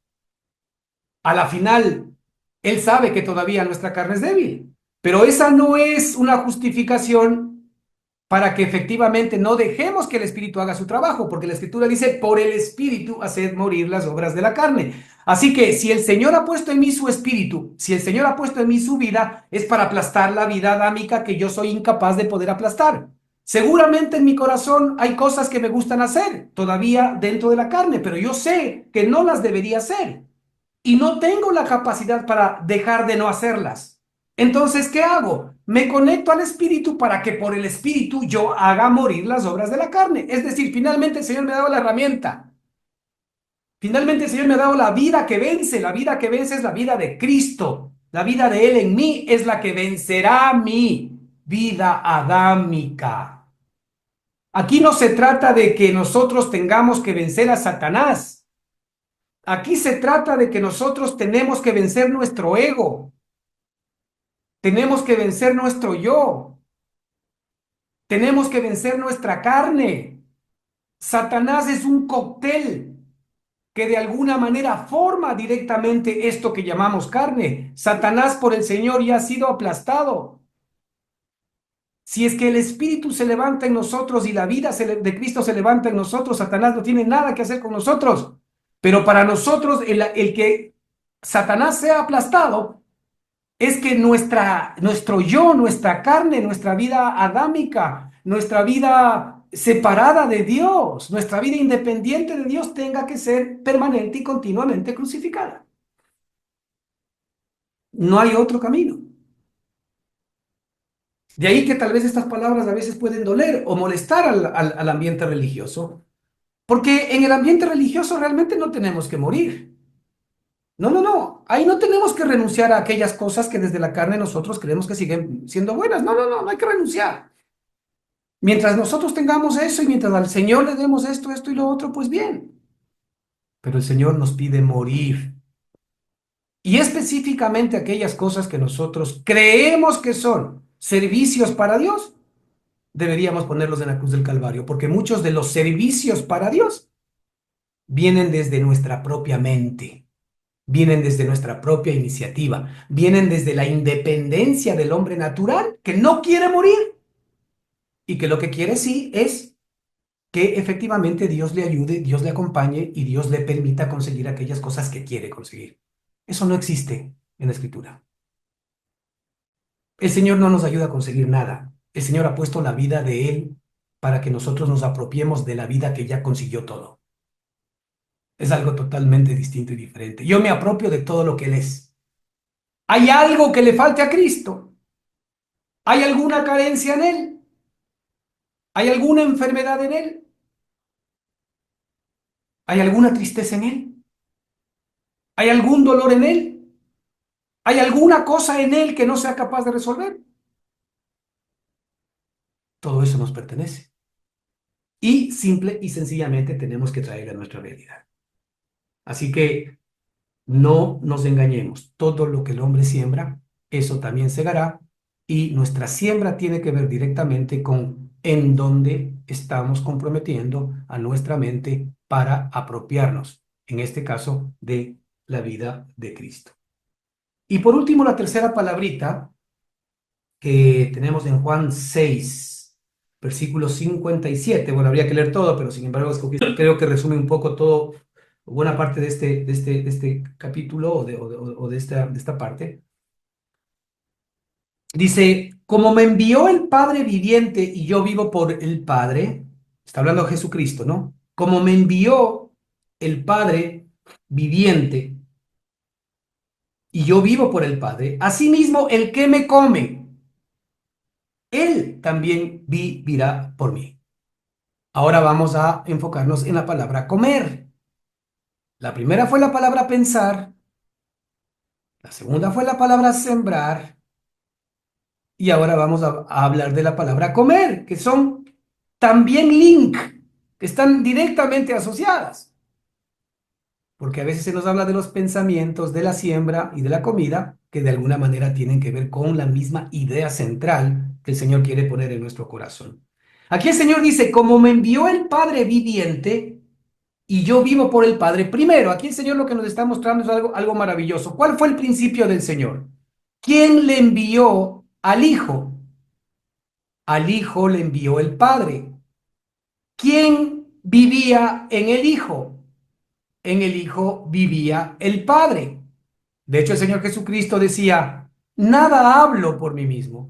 A la final, Él sabe que todavía nuestra carne es débil, pero esa no es una justificación para que efectivamente no dejemos que el Espíritu haga su trabajo, porque la Escritura dice, por el Espíritu haced morir las obras de la carne. Así que si el Señor ha puesto en mí su Espíritu, si el Señor ha puesto en mí su vida, es para aplastar la vida adámica que yo soy incapaz de poder aplastar. Seguramente en mi corazón hay cosas que me gustan hacer, todavía dentro de la carne, pero yo sé que no las debería hacer y no tengo la capacidad para dejar de no hacerlas. Entonces, ¿qué hago? Me conecto al Espíritu para que por el Espíritu yo haga morir las obras de la carne. Es decir, finalmente el Señor me ha dado la herramienta. Finalmente el Señor me ha dado la vida que vence. La vida que vence es la vida de Cristo. La vida de Él en mí es la que vencerá mi vida adámica. Aquí no se trata de que nosotros tengamos que vencer a Satanás. Aquí se trata de que nosotros tenemos que vencer nuestro ego. Tenemos que vencer nuestro yo. Tenemos que vencer nuestra carne. Satanás es un cóctel que de alguna manera forma directamente esto que llamamos carne. Satanás por el Señor ya ha sido aplastado. Si es que el Espíritu se levanta en nosotros y la vida de Cristo se levanta en nosotros, Satanás no tiene nada que hacer con nosotros. Pero para nosotros, el que Satanás sea aplastado es que nuestro yo, nuestra carne, nuestra vida adámica, nuestra vida separada de Dios, nuestra vida independiente de Dios tenga que ser permanente y continuamente crucificada. No hay otro camino. De ahí que tal vez estas palabras a veces pueden doler o molestar al ambiente religioso, porque en el ambiente religioso realmente no tenemos que morir. No, no, no. Ahí no tenemos que renunciar a aquellas cosas que desde la carne nosotros creemos que siguen siendo buenas. No, no, no, no hay que renunciar. Mientras nosotros tengamos eso y mientras al Señor le demos esto, esto y lo otro, pues bien. Pero el Señor nos pide morir. Y específicamente aquellas cosas que nosotros creemos que son servicios para Dios, deberíamos ponerlos en la cruz del Calvario, porque muchos de los servicios para Dios vienen desde nuestra propia mente, vienen desde nuestra propia iniciativa, vienen desde la independencia del hombre natural que no quiere morir y que lo que quiere sí es que efectivamente Dios le ayude, Dios le acompañe y Dios le permita conseguir aquellas cosas que quiere conseguir. Eso no existe en la Escritura. El Señor no nos ayuda a conseguir nada. El Señor ha puesto la vida de Él para que nosotros nos apropiemos de la vida que ya consiguió todo. Es algo totalmente distinto y diferente. Yo me apropio de todo lo que Él es. ¿Hay algo que le falte a Cristo? ¿Hay alguna carencia en Él? ¿Hay alguna enfermedad en Él? ¿Hay alguna tristeza en Él? ¿Hay algún dolor en Él? ¿Hay alguna cosa en Él que no sea capaz de resolver? Todo eso nos pertenece. Y simple y sencillamente tenemos que traer a nuestra realidad. Así que no nos engañemos. Todo lo que el hombre siembra, eso también segará. Y nuestra siembra tiene que ver directamente con en dónde estamos comprometiendo a nuestra mente para apropiarnos en este caso, de la vida de Cristo. Y por último, la tercera palabrita que tenemos en Juan 6, versículo 57. Bueno, habría que leer todo, pero sin embargo, creo que resume un poco todo, buena parte de este capítulo o de esta parte. Dice, como me envió el Padre viviente y yo vivo por el Padre, está hablando Jesucristo, ¿no? Como me envió el Padre viviente y yo vivo por el Padre, asimismo el que me come, él también vivirá por mí. Ahora vamos a enfocarnos en la palabra comer. La primera fue la palabra pensar, la segunda fue la palabra sembrar, y ahora vamos a hablar de la palabra comer, que son también link, que están directamente asociadas, porque a veces se nos habla de los pensamientos, de la siembra y de la comida, que de alguna manera tienen que ver con la misma idea central que el Señor quiere poner en nuestro corazón. Aquí el Señor dice, como me envió el Padre viviente y yo vivo por el Padre. Primero, aquí el Señor lo que nos está mostrando es algo maravilloso. ¿Cuál fue el principio del Señor? ¿Quién le envió al Hijo? Al Hijo le envió el Padre. ¿Quién vivía en el Hijo? En el Hijo vivía el Padre. De hecho, el Señor Jesucristo decía, nada hablo por mí mismo.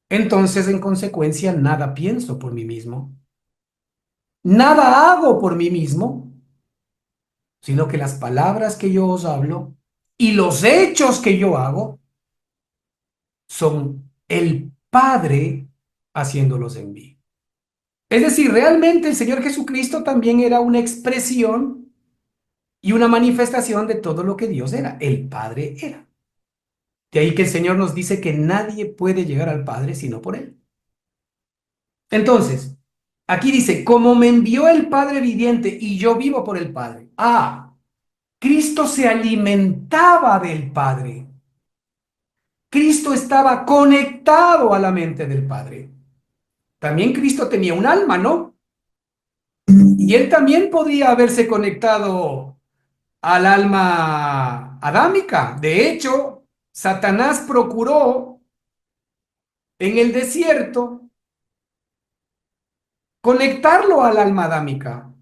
Entonces, en consecuencia, nada pienso por mí mismo. Nada hago por mí mismo, sino que las palabras que yo os hablo y los hechos que yo hago son el Padre haciéndolos en mí. Es decir, realmente el Señor Jesucristo también era una expresión y una manifestación de todo lo que Dios era. El Padre era. De ahí que el Señor nos dice que nadie puede llegar al Padre sino por Él. Entonces, aquí dice, como me envió el Padre viviente y yo vivo por el Padre. Ah, Cristo se alimentaba del Padre. Cristo estaba conectado a la mente del Padre. También Cristo tenía un alma, ¿no? Y él también podría haberse conectado al alma adámica. De hecho, Satanás procuró en el desierto conectarlo al alma adámica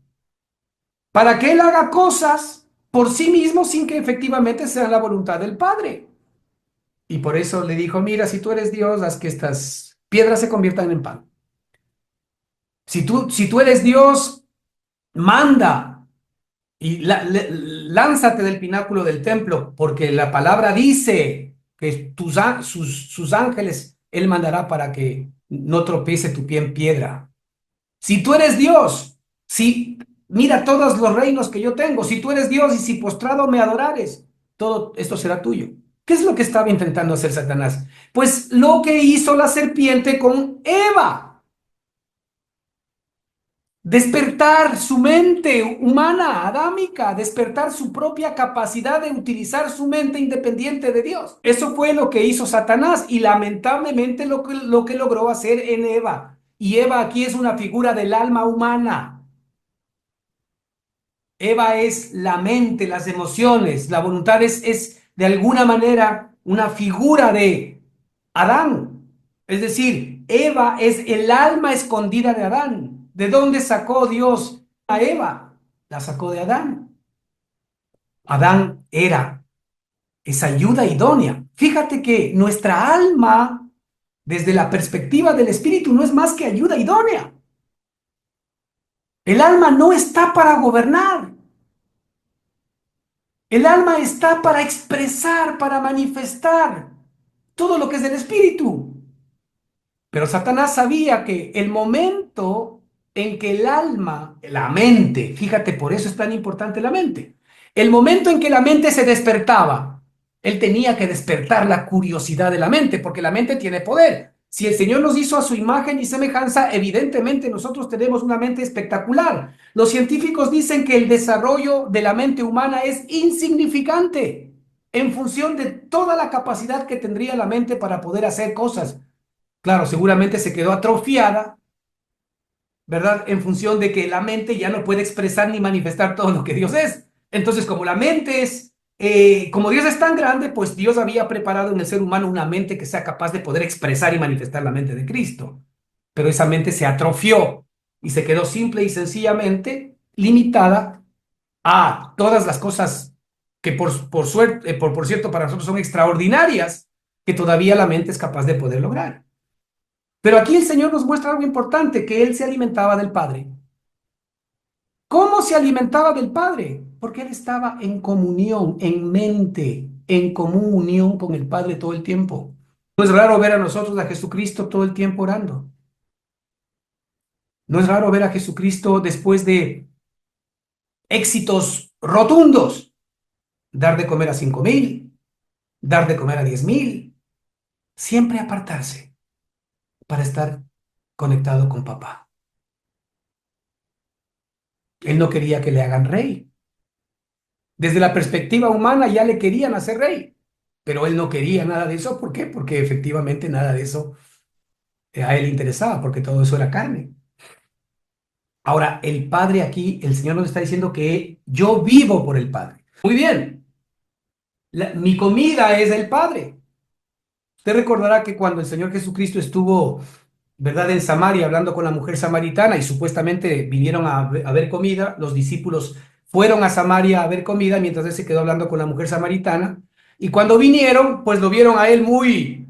para que él haga cosas por sí mismo sin que efectivamente sea la voluntad del Padre. Y por eso le dijo, mira, si tú eres Dios, haz que estas piedras se conviertan en pan. Si tú eres Dios, manda y lánzate del pináculo del templo, porque la palabra dice que sus ángeles Él mandará para que no tropiece tu pie en piedra. Si tú eres Dios, si mira todos los reinos que yo tengo, si tú eres Dios y si postrado me adorares, todo esto será tuyo. ¿Qué es lo que estaba intentando hacer Satanás? Pues lo que hizo la serpiente con Eva. Despertar su mente humana, adámica, despertar su propia capacidad de utilizar su mente independiente de Dios. Eso fue lo que hizo Satanás y lamentablemente lo que logró hacer en Eva. Y Eva aquí es una figura del alma humana. Eva es la mente, las emociones, la voluntad es de alguna manera una figura de Adán. Es decir, Eva es el alma escondida de Adán. ¿De dónde sacó Dios a Eva? La sacó de Adán. Adán era esa ayuda idónea. Fíjate que nuestra alma, desde la perspectiva del espíritu, no es más que ayuda idónea. El alma no está para gobernar. El alma está para expresar, para manifestar todo lo que es del espíritu. Pero Satanás sabía que el momento en que el alma, la mente, fíjate, por eso es tan importante la mente, el momento en que la mente se despertaba, él tenía que despertar la curiosidad de la mente, porque la mente tiene poder. Si el Señor nos hizo a su imagen y semejanza, evidentemente nosotros tenemos una mente espectacular. Los científicos dicen que el desarrollo de la mente humana es insignificante en función de toda la capacidad que tendría la mente para poder hacer cosas. Claro, seguramente se quedó atrofiada ¿verdad? En función de que la mente ya no puede expresar ni manifestar todo lo que Dios es. Entonces, como la mente es, como Dios es tan grande, pues Dios había preparado en el ser humano una mente que sea capaz de poder expresar y manifestar la mente de Cristo. Pero esa mente se atrofió y se quedó simple y sencillamente limitada a todas las cosas que por suerte, por cierto, para nosotros son extraordinarias, que todavía la mente es capaz de poder lograr. Pero aquí el Señor nos muestra algo importante, que Él se alimentaba del Padre. ¿Cómo se alimentaba del Padre? Porque Él estaba en comunión, en mente, en común unión con el Padre todo el tiempo. No es raro ver a nosotros a Jesucristo todo el tiempo orando. No es raro ver a Jesucristo después de éxitos rotundos, dar de comer a 5,000, dar de comer a 10,000, siempre apartarse para estar conectado con papá. Él no quería que le hagan rey. Desde la perspectiva humana ya le querían hacer rey, pero él no quería nada de eso. ¿Por qué? Porque efectivamente nada de eso a él le interesaba, porque todo eso era carne. Ahora, el Padre aquí, el Señor nos está diciendo que yo vivo por el Padre. Muy bien, mi comida es el Padre. Usted recordará que cuando el Señor Jesucristo estuvo, ¿verdad?, en Samaria hablando con la mujer samaritana y supuestamente vinieron a ver comida, los discípulos fueron a Samaria a ver comida mientras él se quedó hablando con la mujer samaritana. Y cuando vinieron, pues lo vieron a él muy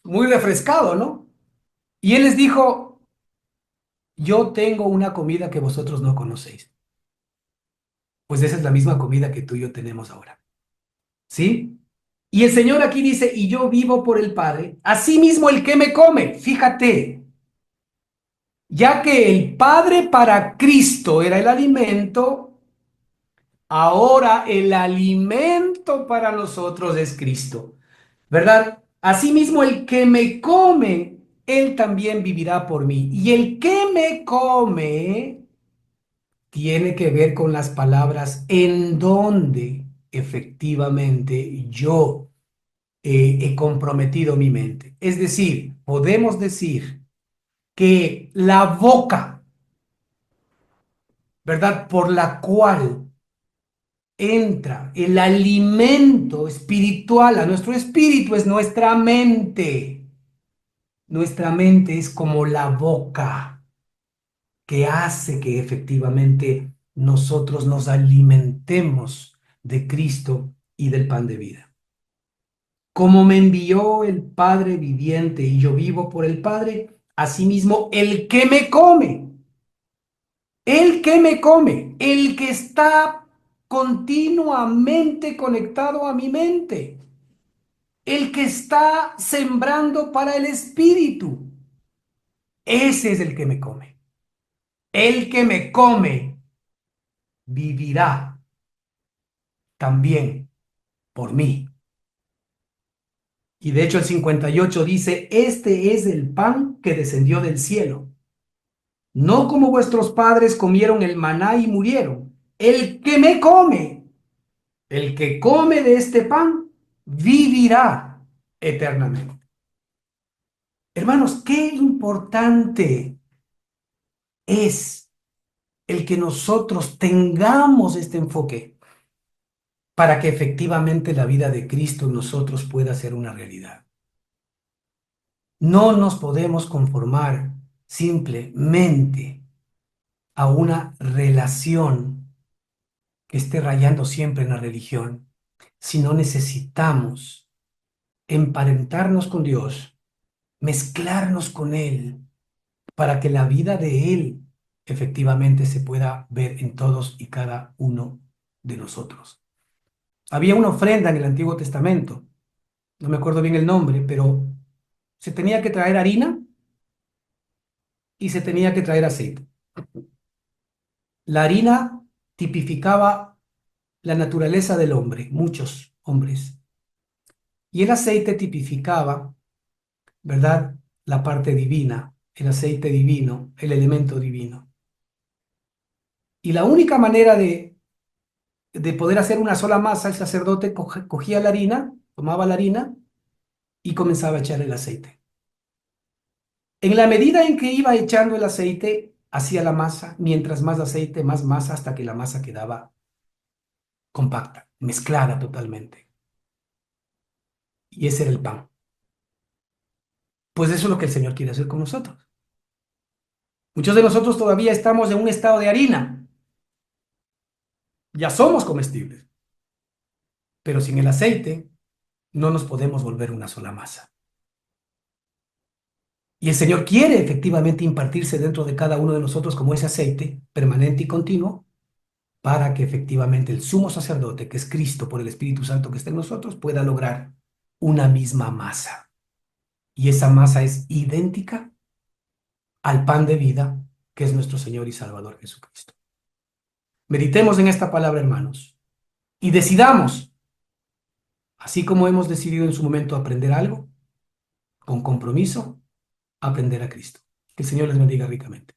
refrescado, ¿no? Y él les dijo, yo tengo una comida que vosotros no conocéis. Pues esa es la misma comida que tú y yo tenemos ahora. ¿Sí? Y el Señor aquí dice, y yo vivo por el Padre, asimismo el que me come, fíjate, ya que el Padre para Cristo era el alimento, ahora el alimento para nosotros es Cristo, ¿verdad? Asimismo el que me come, él también vivirá por mí. Y el que me come tiene que ver con las palabras en donde efectivamente yo he comprometido mi mente. Es decir, podemos decir que la boca, ¿verdad?, por la cual entra el alimento espiritual a nuestro espíritu es nuestra mente. Nuestra mente es como la boca que hace que efectivamente nosotros nos alimentemos de Cristo y del pan de vida. Como me envió el Padre viviente y yo vivo por el Padre, asimismo el que me come, el que está continuamente conectado a mi mente, el que está sembrando para el espíritu, ese es el que me come. El que me come vivirá también por mí. Y de hecho el 58 dice, este es el pan que descendió del cielo. No como vuestros padres comieron el maná y murieron. El que me come, el que come de este pan, vivirá eternamente. Hermanos, qué importante es el que nosotros tengamos este enfoque para que efectivamente la vida de Cristo en nosotros pueda ser una realidad. No nos podemos conformar simplemente a una relación que esté rayando siempre en la religión, sino necesitamos emparentarnos con Dios, mezclarnos con Él, para que la vida de Él efectivamente se pueda ver en todos y cada uno de nosotros. Había una ofrenda en el Antiguo Testamento, no me acuerdo bien el nombre, pero se tenía que traer harina y se tenía que traer aceite. La harina tipificaba la naturaleza del hombre, muchos hombres, y el aceite tipificaba, ¿verdad?, la parte divina, el aceite divino, el elemento divino. Y la única manera de poder hacer una sola masa, el sacerdote cogía la harina, tomaba la harina y comenzaba a echar el aceite. En la medida en que iba echando el aceite, hacía la masa, mientras más aceite, más masa, hasta que la masa quedaba compacta, mezclada totalmente. Y ese era el pan. Pues eso es lo que el Señor quiere hacer con nosotros. Muchos de nosotros todavía estamos en un estado de harina. Ya somos comestibles, pero sin el aceite no nos podemos volver una sola masa. Y el Señor quiere efectivamente impartirse dentro de cada uno de nosotros como ese aceite permanente y continuo para que efectivamente el sumo sacerdote, que es Cristo por el Espíritu Santo que está en nosotros, pueda lograr una misma masa. Y esa masa es idéntica al pan de vida que es nuestro Señor y Salvador Jesucristo. Meditemos en esta palabra, hermanos, y decidamos, así como hemos decidido en su momento aprender algo, con compromiso, aprender a Cristo. Que el Señor les bendiga ricamente.